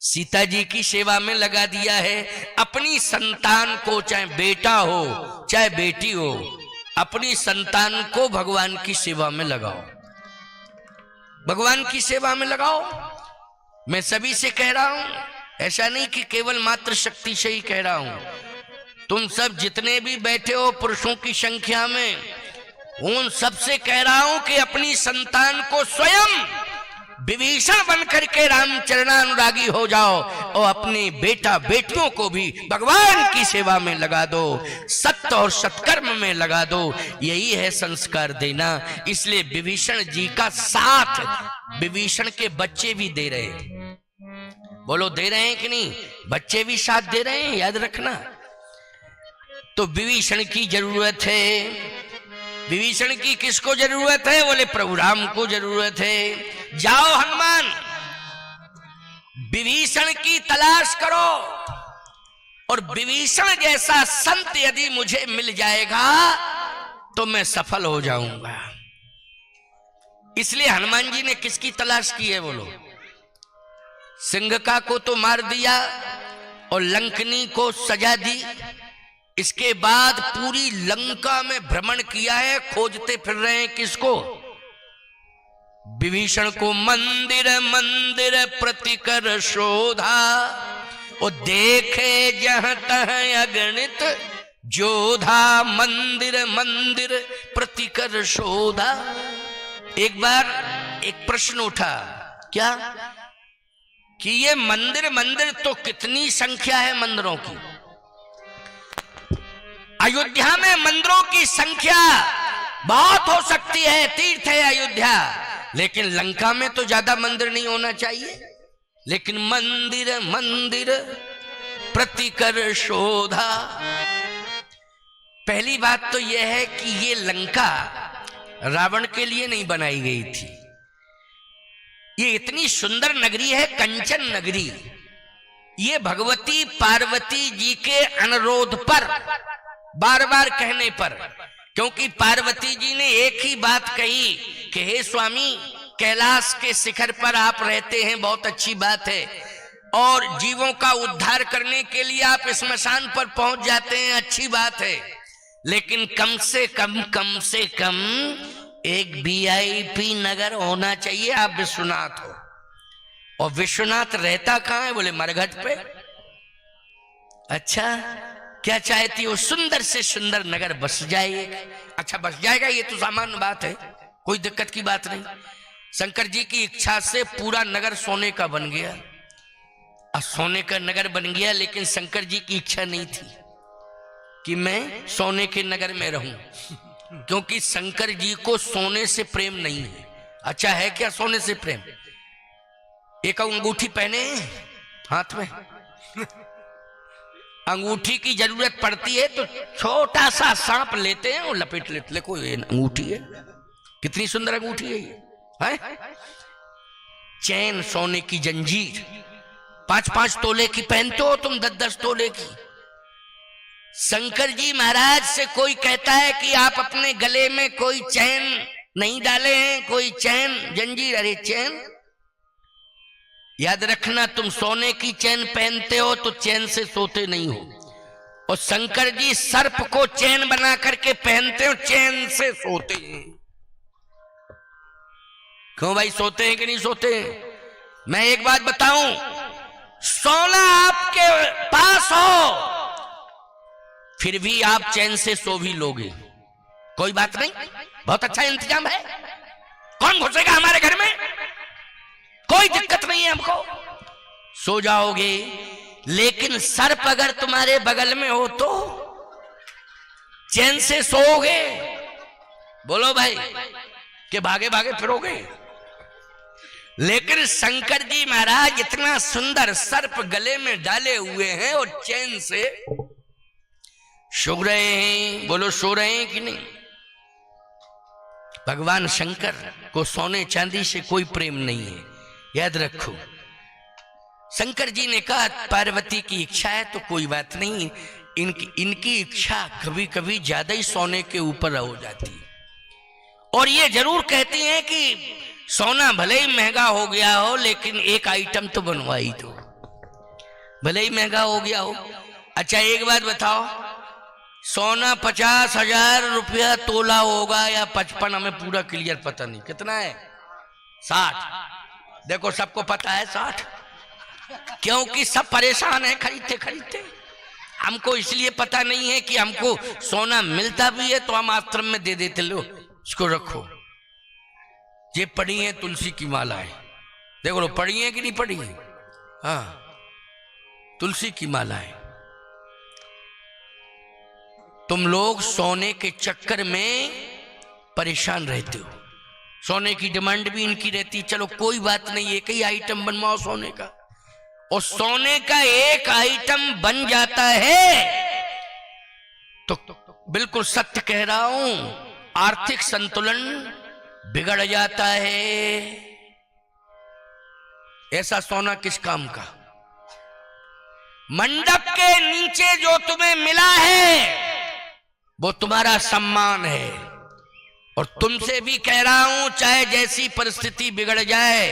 Speaker 1: सीता जी की सेवा में लगा दिया है। अपनी संतान को, चाहे बेटा हो चाहे बेटी हो, अपनी संतान को भगवान की सेवा में लगाओ, भगवान की सेवा में लगाओ। मैं सभी से कह रहा हूं, ऐसा नहीं कि केवल मात्र शक्ति से ही कह रहा हूं। तुम सब जितने भी बैठे हो पुरुषों की संख्या में, उन सबसे कह रहा हूं कि अपनी संतान को स्वयं विभीषण बनकर के रामचरणानुरागी हो जाओ और अपने बेटा बेटियों को भी भगवान की सेवा में लगा दो, सत्य और सत्कर्म में लगा दो। यही है संस्कार देना। इसलिए विभीषण जी का साथ विभीषण के बच्चे भी दे रहे हैं। बोलो दे रहे हैं कि नहीं? बच्चे भी साथ दे रहे हैं, याद रखना। तो विभीषण की जरूरत है। विभीषण की किसको जरूरत है? बोले प्रभु राम को जरूरत है। जाओ हनुमान, विभीषण की तलाश करो और विभीषण जैसा संत यदि मुझे मिल जाएगा तो मैं सफल हो जाऊंगा। इसलिए हनुमान जी ने किसकी तलाश की है? बोलो सिंह का को तो मार दिया और लंकनी को सजा दी, इसके बाद पूरी लंका में भ्रमण किया है, खोजते फिर रहे हैं किसको? विभीषण को। मंदिर मंदिर प्रतिकर शोधा, वो देखे जहां तहां अगणित जोधा। मंदिर मंदिर प्रतिकर शोधा। एक बार एक प्रश्न उठा, क्या कि ये मंदिर मंदिर तो कितनी संख्या है मंदिरों की? अयोध्या में मंदिरों की संख्या बहुत हो सकती है, तीर्थ है अयोध्या, लेकिन लंका में तो ज्यादा मंदिर नहीं होना चाहिए। लेकिन मंदिर मंदिर प्रतिकर शोधा। पहली बात तो यह है कि ये लंका रावण के लिए नहीं बनाई गई थी। ये इतनी सुंदर नगरी है, कंचन नगरी, ये भगवती पार्वती जी के अनुरोध पर, बार बार कहने पर, क्योंकि पार्वती जी ने एक ही बात कही कि हे स्वामी, कैलाश के शिखर पर आप रहते हैं, बहुत अच्छी बात है, और जीवों का उद्धार करने के लिए आप स्मशान पर पहुंच जाते हैं, अच्छी बात है, लेकिन कम से कम एक वीआईपी नगर होना चाहिए। आप विश्वनाथ हो, और विश्वनाथ रहता कहां है? बोले मरघट पे। अच्छा, क्या चाहती हो? सुंदर से सुंदर नगर बस जाए। अच्छा, बस जाएगा, ये तो सामान्य बात है, कोई दिक्कत की बात नहीं। शंकर जी की इच्छा से पूरा नगर सोने का बन गया। और सोने का नगर बन गया, लेकिन शंकर जी की इच्छा नहीं थी कि मैं सोने के नगर में रहूं, क्योंकि शंकर जी को सोने से प्रेम नहीं है। अच्छा, है क्या सोने से प्रेम? एक अंगूठी पहने हाथ में, अंगूठी की जरूरत पड़ती है तो छोटा सा सांप लेते हैं और लपेट लेते, देखो ये अंगूठी है, कितनी सुंदर अंगूठी है ये, है? चैन सोने की जंजीर 5-5 तोले की पहनते हो तुम, 10-10 तोले की। शंकर जी महाराज से कोई कहता है कि आप अपने गले में कोई चैन नहीं डाले हैं, कोई चैन जंजीर? अरे चैन, याद रखना, तुम सोने की चैन पहनते हो तो चैन से सोते नहीं हो, और शंकर जी सर्प को चैन बना करके पहनते हो, चैन से सोते हैं। क्यों भाई, सोते हैं कि नहीं सोते हैं? मैं एक बात बताऊं, सोना आपके पास हो फिर भी आप चैन से सो भी लोगे, कोई बात नहीं, बहुत अच्छा इंतजाम है, कौन घुसेगा हमारे घर में, कोई दिक्कत नहीं है हमको, सो जाओगे। लेकिन सर्प अगर तुम्हारे बगल में हो तो चैन से सोओगे? बोलो भाई, कि भागे भागे फिरोगे? लेकिन शंकर जी महाराज इतना सुंदर सर्प गले में डाले हुए हैं और चैन से सो रहे हैं। बोलो, सो रहे हैं कि नहीं? भगवान शंकर को सोने चांदी से कोई प्रेम नहीं है, याद रखो। शंकर जी ने कहा पार्वती की इच्छा है तो कोई बात नहीं, इनकी इच्छा कभी कभी ज्यादा ही सोने के ऊपर हो जाती है, और ये जरूर कहती हैं कि सोना भले ही महंगा हो गया हो लेकिन एक आइटम तो बनवाई दो, भले ही महंगा हो गया हो। अच्छा, एक बात बताओ, सोना 50,000 रुपया तोला होगा या 55? हमें पूरा क्लियर पता नहीं कितना है, 60। देखो सबको पता है 60, क्योंकि सब परेशान है खरीदते खरीदते। हमको इसलिए पता नहीं है कि हमको सोना मिलता भी है तो हम आश्रम में दे देते, लो इसको रखो। ये पड़ी है तुलसी की मालाएं, देखो लो, पड़ी है कि नहीं पड़ी है? हाँ, तुलसी की मालाएं। तुम लोग सोने के चक्कर में परेशान रहते हो, सोने की डिमांड भी इनकी रहती, चलो कोई बात नहीं, एक ही आइटम बनवाओ सोने का, और सोने का एक आइटम बन जाता है तो बिल्कुल सत्य कह रहा हूं, आर्थिक संतुलन बिगड़ जाता है। ऐसा सोना किस काम का? मंडप के नीचे जो तुम्हें मिला है वो तुम्हारा सम्मान है, और तुमसे भी कह रहा हूं, चाहे जैसी परिस्थिति बिगड़ जाए,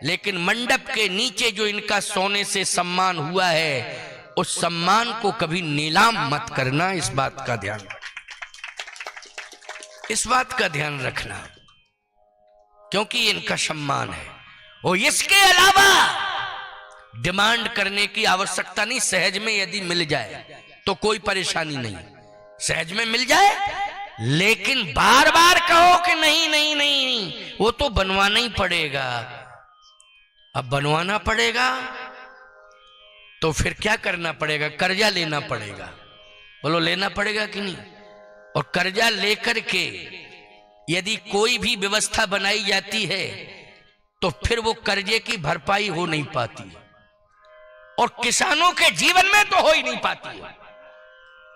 Speaker 1: लेकिन मंडप के नीचे जो इनका सोने से सम्मान हुआ है उस सम्मान को कभी नीलाम मत करना। इस बात का ध्यान रखना, इस बात का ध्यान रखना, क्योंकि इनका सम्मान है। और इसके अलावा डिमांड करने की आवश्यकता नहीं। सहज में यदि मिल जाए तो कोई परेशानी नहीं, सहज में मिल जाए, लेकिन बार बार कहो कि नहीं नहीं नहीं, वो तो बनवाना ही पड़ेगा। अब बनवाना पड़ेगा तो फिर क्या करना पड़ेगा? कर्जा लेना पड़ेगा। बोलो लेना पड़ेगा कि नहीं? और कर्जा लेकर के यदि कोई भी व्यवस्था बनाई जाती है तो फिर वो कर्जे की भरपाई हो नहीं पाती, और किसानों के जीवन में तो हो ही नहीं पाती है।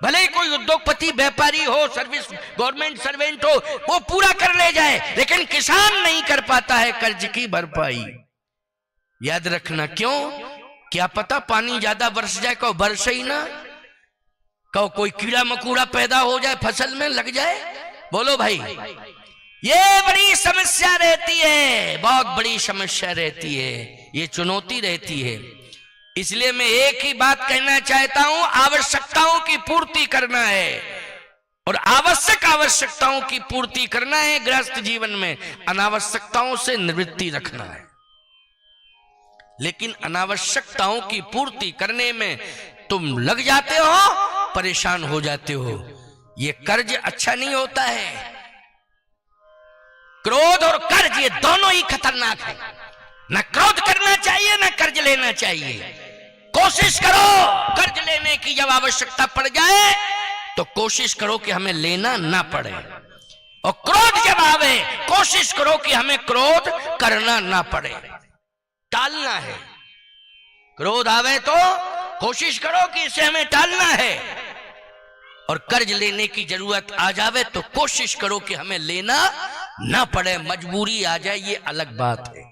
Speaker 1: भले ही कोई उद्योगपति, व्यापारी हो, सर्विस गवर्नमेंट सर्वेंट हो, वो पूरा कर ले जाए, लेकिन किसान नहीं कर पाता है कर्ज की भरपाई। याद रखना। क्यों? क्या पता पानी ज्यादा बरस जाए, कहो बरसे ही ना, कहो कोई कीड़ा मकोड़ा पैदा हो जाए, फसल में लग जाए। बोलो भाई, ये बड़ी समस्या रहती है, बहुत बड़ी समस्या रहती है, ये चुनौती रहती है। इसलिए मैं एक ही बात कहना चाहता हूं, आवश्यकताओं की पूर्ति करना है, और आवश्यकताओं की पूर्ति करना है गृहस्थ जीवन में, अनावश्यकताओं से निवृत्ति रखना है। लेकिन अनावश्यकताओं की पूर्ति करने में तुम लग जाते हो, परेशान हो जाते हो। ये कर्ज अच्छा नहीं होता है। क्रोध और कर्ज ये दोनों ही खतरनाक है। न क्रोध करना चाहिए, न कर्ज लेना चाहिए। कोशिश करो कर्ज लेने की, जब आवश्यकता पड़ जाए तो कोशिश करो कि हमें लेना ना पड़े, और क्रोध जब आवे कोशिश करो कि हमें क्रोध करना ना पड़े, टालना है। क्रोध आवे तो कोशिश करो कि इसे हमें टालना है, और कर्ज लेने की जरूरत आ जावे तो कोशिश करो कि हमें लेना ना पड़े, मजबूरी आ जाए, ये अलग बात है।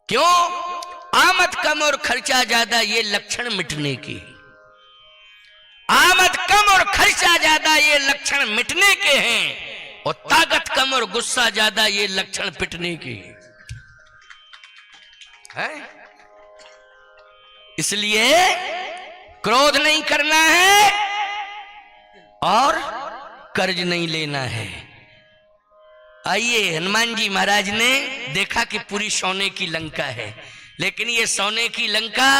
Speaker 1: क्यों? आमद कम और खर्चा ज्यादा, ये लक्षण मिटने की। आमद कम और खर्चा ज्यादा, ये लक्षण मिटने के हैं, और ताकत कम और गुस्सा ज्यादा, ये लक्षण पिटने के है। इसलिए क्रोध नहीं करना है और कर्ज नहीं लेना है। आइए, हनुमान जी महाराज ने देखा कि पूरी सोने की लंका है, लेकिन ये सोने की लंका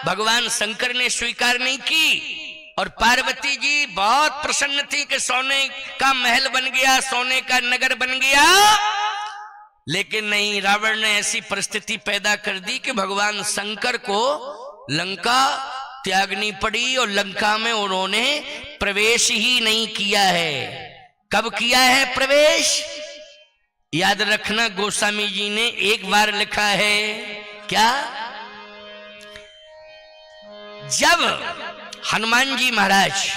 Speaker 1: भगवान शंकर ने स्वीकार नहीं की, और पार्वती जी बहुत प्रसन्न थी कि सोने का महल बन गया, सोने का नगर बन गया। लेकिन नहीं, रावण ने ऐसी परिस्थिति पैदा कर दी कि भगवान शंकर को लंका त्यागनी पड़ी, और लंका में उन्होंने प्रवेश ही नहीं किया है। कब किया है प्रवेश? याद रखना, गोस्वामी जी ने एक बार लिखा है, क्या? जब हनुमान जी महाराज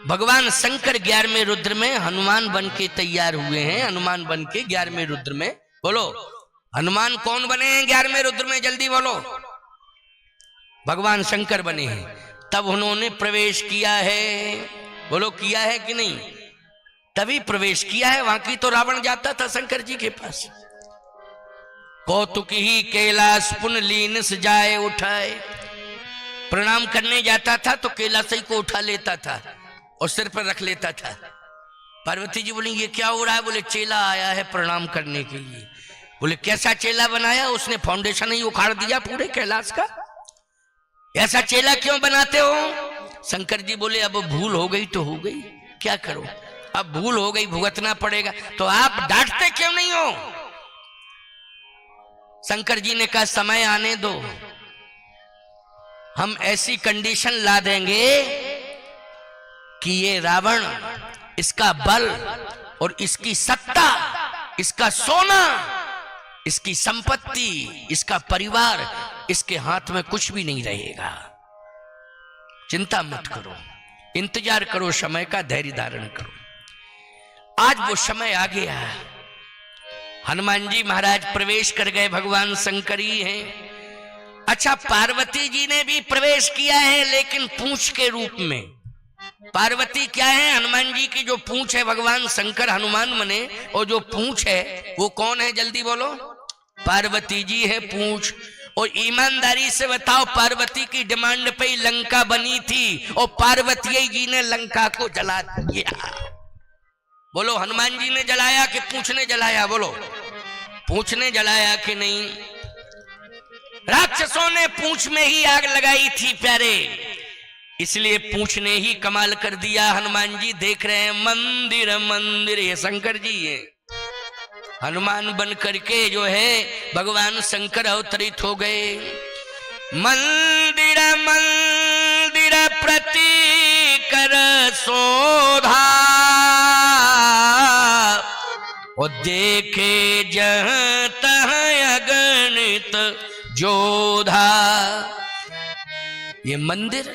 Speaker 1: भगवान शंकर 11वें रुद्र में हनुमान बन के तैयार हुए हैं, हनुमान बन के 11वें रुद्र में, बोलो हनुमान कौन बने हैं 11वें रुद्र में? जल्दी बोलो। भगवान शंकर बने हैं। तब उन्होंने प्रवेश किया है, बोलो किया है कि नहीं? तभी प्रवेश किया है। वहां की तो रावण जाता था शंकर जी के पास, कौतुक ही कैलाश पुन लीन सजाए उठाए, प्रणाम करने जाता था तो कैलाश ही को उठा लेता था और सिर पर रख लेता था। पार्वती जी बोली ये क्या हो रहा है? बोले चेला आया है प्रणाम करने के लिए। बोले कैसा चेला बनाया? उसने फाउंडेशन ही उखाड़ दिया पूरे कैलाश का। ऐसा चेला क्यों बनाते हो? शंकर जी बोले अब भूल हो गई तो हो गई, क्या करो, अब भूल हो गई, भुगतना पड़ेगा। तो आप डांटते क्यों नहीं हो? शंकर जी ने कहा समय आने दो, हम ऐसी कंडीशन ला देंगे कि ये रावण, इसका बल और इसकी सत्ता, इसका सोना, इसकी संपत्ति, इसका परिवार, इसके हाथ में कुछ भी नहीं रहेगा। चिंता मत करो, इंतजार करो समय का, धैर्य धारण करो। आज वो समय आ गया। हनुमान जी महाराज प्रवेश कर गए, भगवान शंकर ही हैं। अच्छा, पार्वती जी ने भी प्रवेश किया है, लेकिन पूंछ के रूप में। पार्वती क्या है? हनुमान जी की जो पूंछ है, भगवान शंकर हनुमान बने, और जो पूंछ है वो कौन है? जल्दी बोलो। पार्वती जी है पूंछ, और ईमानदारी से बताओ, पार्वती की डिमांड पे ही लंका बनी थी और पार्वती जी ने लंका को जला दिया। बोलो हनुमान जी ने जलाया कि पूंछ ने जलाया? बोलो पूंछ ने जलाया कि नहीं? राक्षसों ने पूंछ में ही आग लगाई थी प्यारे, इसलिए पूंछ ने ही कमाल कर दिया। हनुमान जी देख रहे हैं मंदिर मंदिर, ये शंकर जी है। हनुमान बन करके जो है भगवान शंकर अवतरित हो गए। मंदिर मंदिर प्रति कर शोधा, और देखे जहाँ तहाँ अगणित जोधा। ये मंदिर,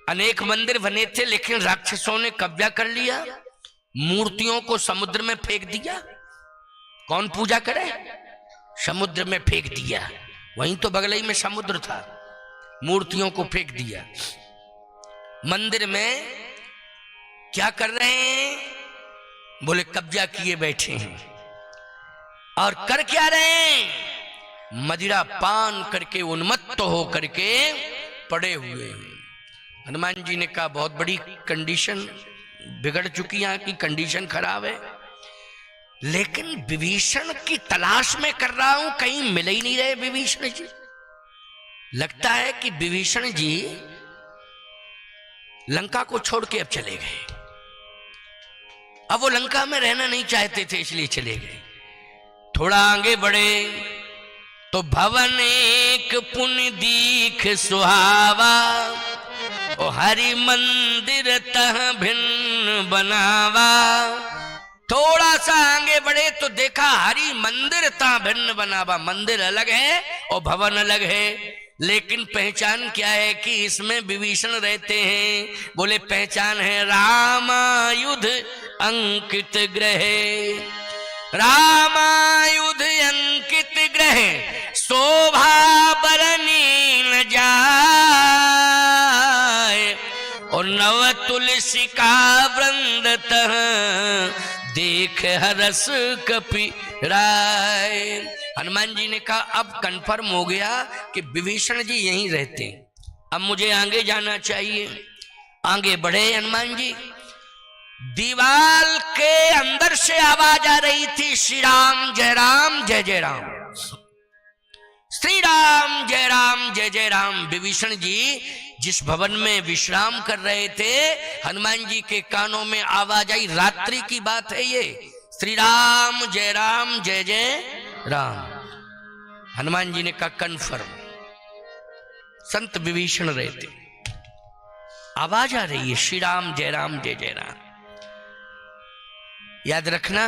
Speaker 1: अनेक मंदिर बने थे, लेकिन राक्षसों ने कब्जा कर लिया, मूर्तियों को समुद्र में फेंक दिया। कौन पूजा करे? समुद्र में फेंक दिया। वहीं तो बगल में समुद्र था, मूर्तियों को फेंक दिया। मंदिर में क्या कर रहे हैं? बोले कब्जा किए बैठे हैं। और कर क्या रहे हैं? मदिरा पान करके उन्मत्त हो करके पड़े हुए हैं। हनुमान जी ने कहा बहुत बड़ी कंडीशन बिगड़ चुकी, यहाँ की कंडीशन खराब है, लेकिन विभीषण की तलाश में कर रहा हूं, कहीं मिल ही नहीं रहे विभीषण जी। लगता है कि विभीषण जी लंका को छोड़ के अब चले गए। अब वो लंका में रहना नहीं चाहते थे, इसलिए चले गए। थोड़ा आगे बढ़े तो भवन एक पुण्य दीख सुहावा, ओ हरि मंदिर तह भिन्न बनावा। थोड़ा सा आगे बढ़े तो देखा हरि मंदिर ता भिन्न बनावा। मंदिर अलग है और भवन अलग है, लेकिन पहचान क्या है कि इसमें विभीषण रहते हैं? बोले पहचान है रामायुध अंकित ग्रह, रामायुध अंकित ग्रह, शोभा बरनी न जाए, और नव तुलसी का वृंद तह देख हरस कपि राय। हनुमान जी ने कहा अब कंफर्म हो गया कि विभीषण जी यहीं रहते हैं, अब मुझे आगे जाना चाहिए। आगे बढ़े हनुमान जी, दीवाल के अंदर से आवाज आ रही थी, श्री राम जय राम जय जय राम, श्री राम जय राम जय जय राम। विभीषण जी जिस भवन में विश्राम कर रहे थे, हनुमान जी के कानों में आवाज आई, रात्रि की बात है ये, श्री राम जय जय राम। हनुमान जी ने कहा कन्फर्म, संत विभीषण रहते, आवाज आ रही है श्री राम जय जय राम। याद रखना,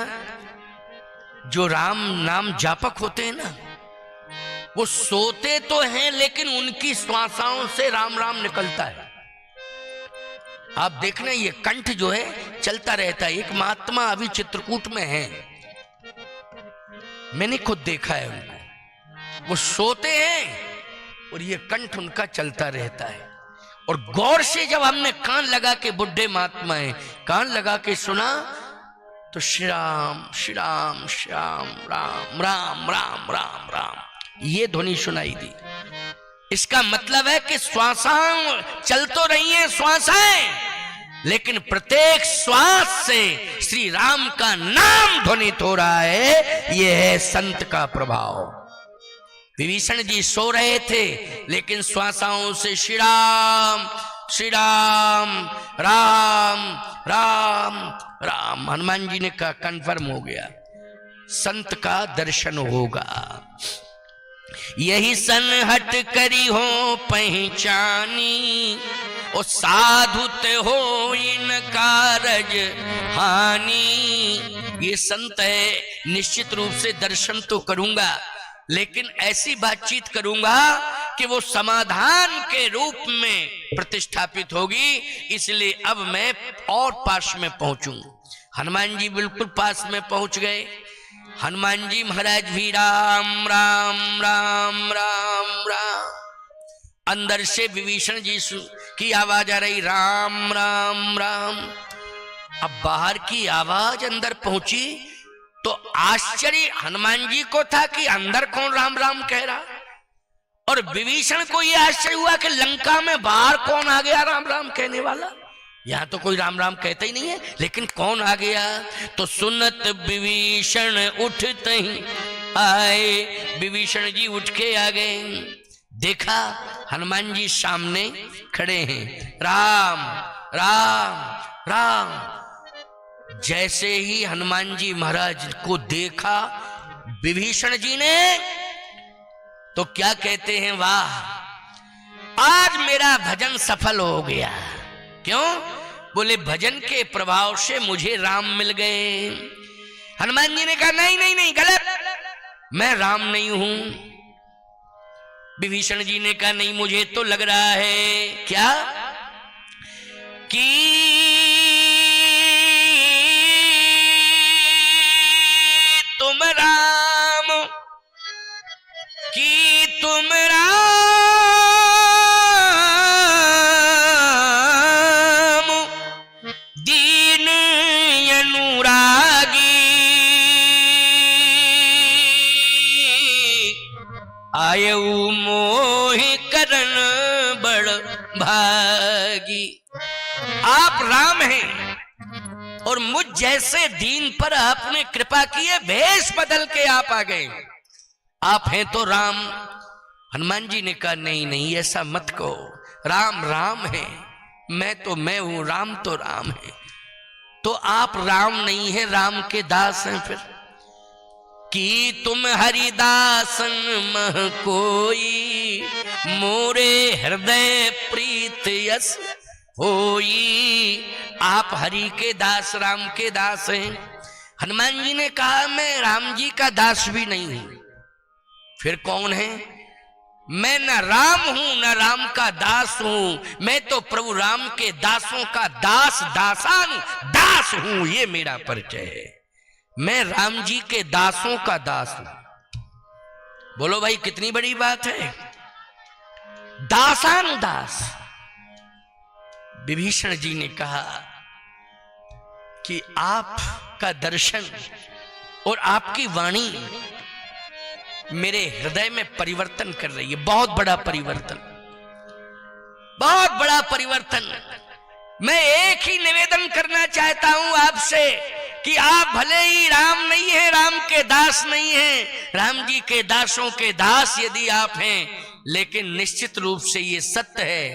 Speaker 1: जो राम नाम जापक होते हैं ना, वो सोते तो हैं लेकिन उनकी श्वासाओं से राम राम निकलता है। आप देखना ये कंठ जो है चलता रहता है। एक महात्मा अभी चित्रकूट में है, मैंने खुद देखा है उनको, वो सोते हैं और ये कंठ उनका चलता रहता है। और गौर से जब हमने कान लगा के, बुढ़े महात्मा है, कान लगा के सुना तो श्री राम श्री राम श्री राम राम राम राम राम राम ये ध्वनि सुनाई दी। इसका मतलब है कि श्वासां चल तो रही हैं श्वासाएं, लेकिन प्रत्येक श्वास से श्री राम का नाम ध्वनित हो रहा है। यह है संत का प्रभाव। विभीषण जी सो रहे थे लेकिन श्वासाओं से श्री राम राम राम राम। हनुमान जी ने कहा कन्फर्म हो गया, संत का दर्शन होगा। यही सनहट करी हो पहचानी, ओ साधुत हो इन कारज हानि। ये संत है, निश्चित रूप से दर्शन तो करूंगा, लेकिन ऐसी बातचीत करूंगा कि वो समाधान के रूप में प्रतिष्ठापित होगी। इसलिए अब मैं और पास में पहुंचूं। हनुमान जी बिल्कुल पास में पहुंच गए। हनुमान जी महाराज भी राम राम राम राम राम। अंदर से विभीषण जी की आवाज आ रही राम राम राम। अब बाहर की आवाज अंदर पहुंची तो आश्चर्य हनुमान जी को था कि अंदर कौन राम राम कह रहा, और विभीषण को यह आश्चर्य हुआ कि लंका में बाहर कौन आ गया राम राम कहने वाला। यहां तो कोई राम राम कहता ही नहीं है, लेकिन कौन आ गया। तो सुनत विभीषण उठते ही आए, विभीषण जी उठ के आ गए। देखा हनुमान जी सामने खड़े हैं, राम राम राम। जैसे ही हनुमान जी महाराज को देखा विभीषण जी ने, तो क्या कहते हैं, वाह आज मेरा भजन सफल हो गया। क्यों? बोले भजन के प्रभाव से मुझे राम मिल गए। हनुमान जी ने कहा नहीं नहीं नहीं, गलत, मैं राम नहीं हूं। विभीषण जी ने कहा नहीं, मुझे तो लग रहा है क्या कि तुम राम, कि तुम राम दीन अनुरागी, आयु मोहि करन बड़ भागी। आप राम हैं और मुझ जैसे दीन पर आपने कृपा की है, भेष बदल के आप आ गए, आप हैं तो राम। हनुमान जी ने कहा नहीं नहीं ऐसा मत कहो, राम राम है, मैं तो मैं हूं, राम तो राम है। तो आप राम नहीं है, राम के दास हैं फिर। कि तुम हरिदासन मह कोई, मोरे हृदय प्रीत यस होई। आप हरि के दास, राम के दास हैं। हनुमान जी ने कहा मैं राम जी का दास भी नहीं हूं, फिर कौन है? मैं न राम हूं न राम का दास हूं, मैं तो प्रभु राम के दासों का दास, दासान दास हूं, ये मेरा परिचय है। मैं राम जी के दासों का दास हूं। बोलो भाई कितनी बड़ी बात है, दासान दास। विभीषण जी ने कहा कि आपका दर्शन और आपकी वाणी मेरे हृदय में परिवर्तन कर रही है, बहुत बड़ा परिवर्तन, बहुत बड़ा परिवर्तन। मैं एक ही निवेदन करना चाहता हूं आपसे कि आप भले ही राम नहीं हैं, राम के दास नहीं हैं, राम जी के दासों के दास यदि आप हैं, लेकिन निश्चित रूप से ये सत्य है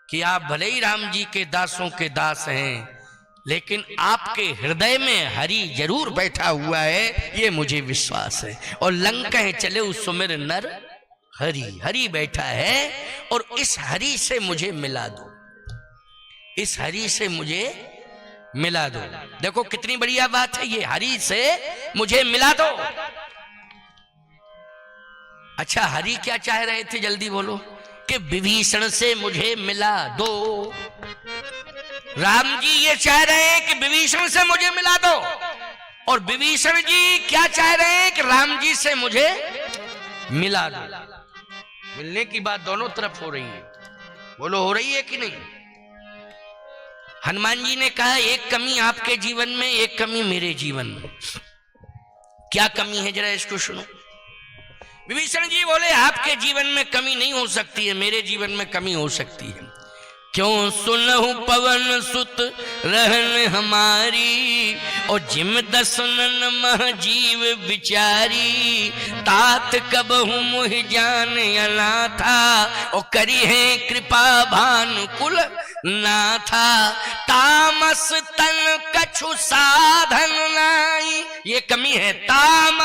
Speaker 1: कि आप भले ही राम जी के दासों के दास हैं, लेकिन आपके हृदय में हरि जरूर बैठा हुआ है, ये मुझे विश्वास है। और लंका चले उस सुमिर नर हरि, हरि बैठा है और इस हरि से मुझे मिला दो, इस हरि से मुझे मिला दो। देखो कितनी बढ़िया बात है, ये हरि से मुझे मिला दो। अच्छा हरि क्या चाह रहे थे, जल्दी बोलो। कि विभीषण से मुझे मिला दो। राम जी ये चाह रहे हैं कि विभीषण से मुझे मिला दो, और विभीषण जी क्या चाह रहे हैं कि राम जी से मुझे मिला दो। मिलने की बात दोनों तरफ हो रही है, बोलो हो रही है कि नहीं? हनुमान जी ने कहा एक कमी आपके जीवन में, एक कमी मेरे जीवन में। क्या कमी है जरा इसको सुनो। विभीषण जी बोले आपके जीवन में कमी नहीं हो सकती है, मेरे जीवन में कमी हो सकती है। क्यों? सुनहु पवन सुत रहन हमारी, और जिम दसनन मह जीव विचारी। तात कबहु मुहि जान अनाथा, और करी है कृपा भानुकुल नाथा। तामस तन कछु साधन नाई, ये कमी है, तामस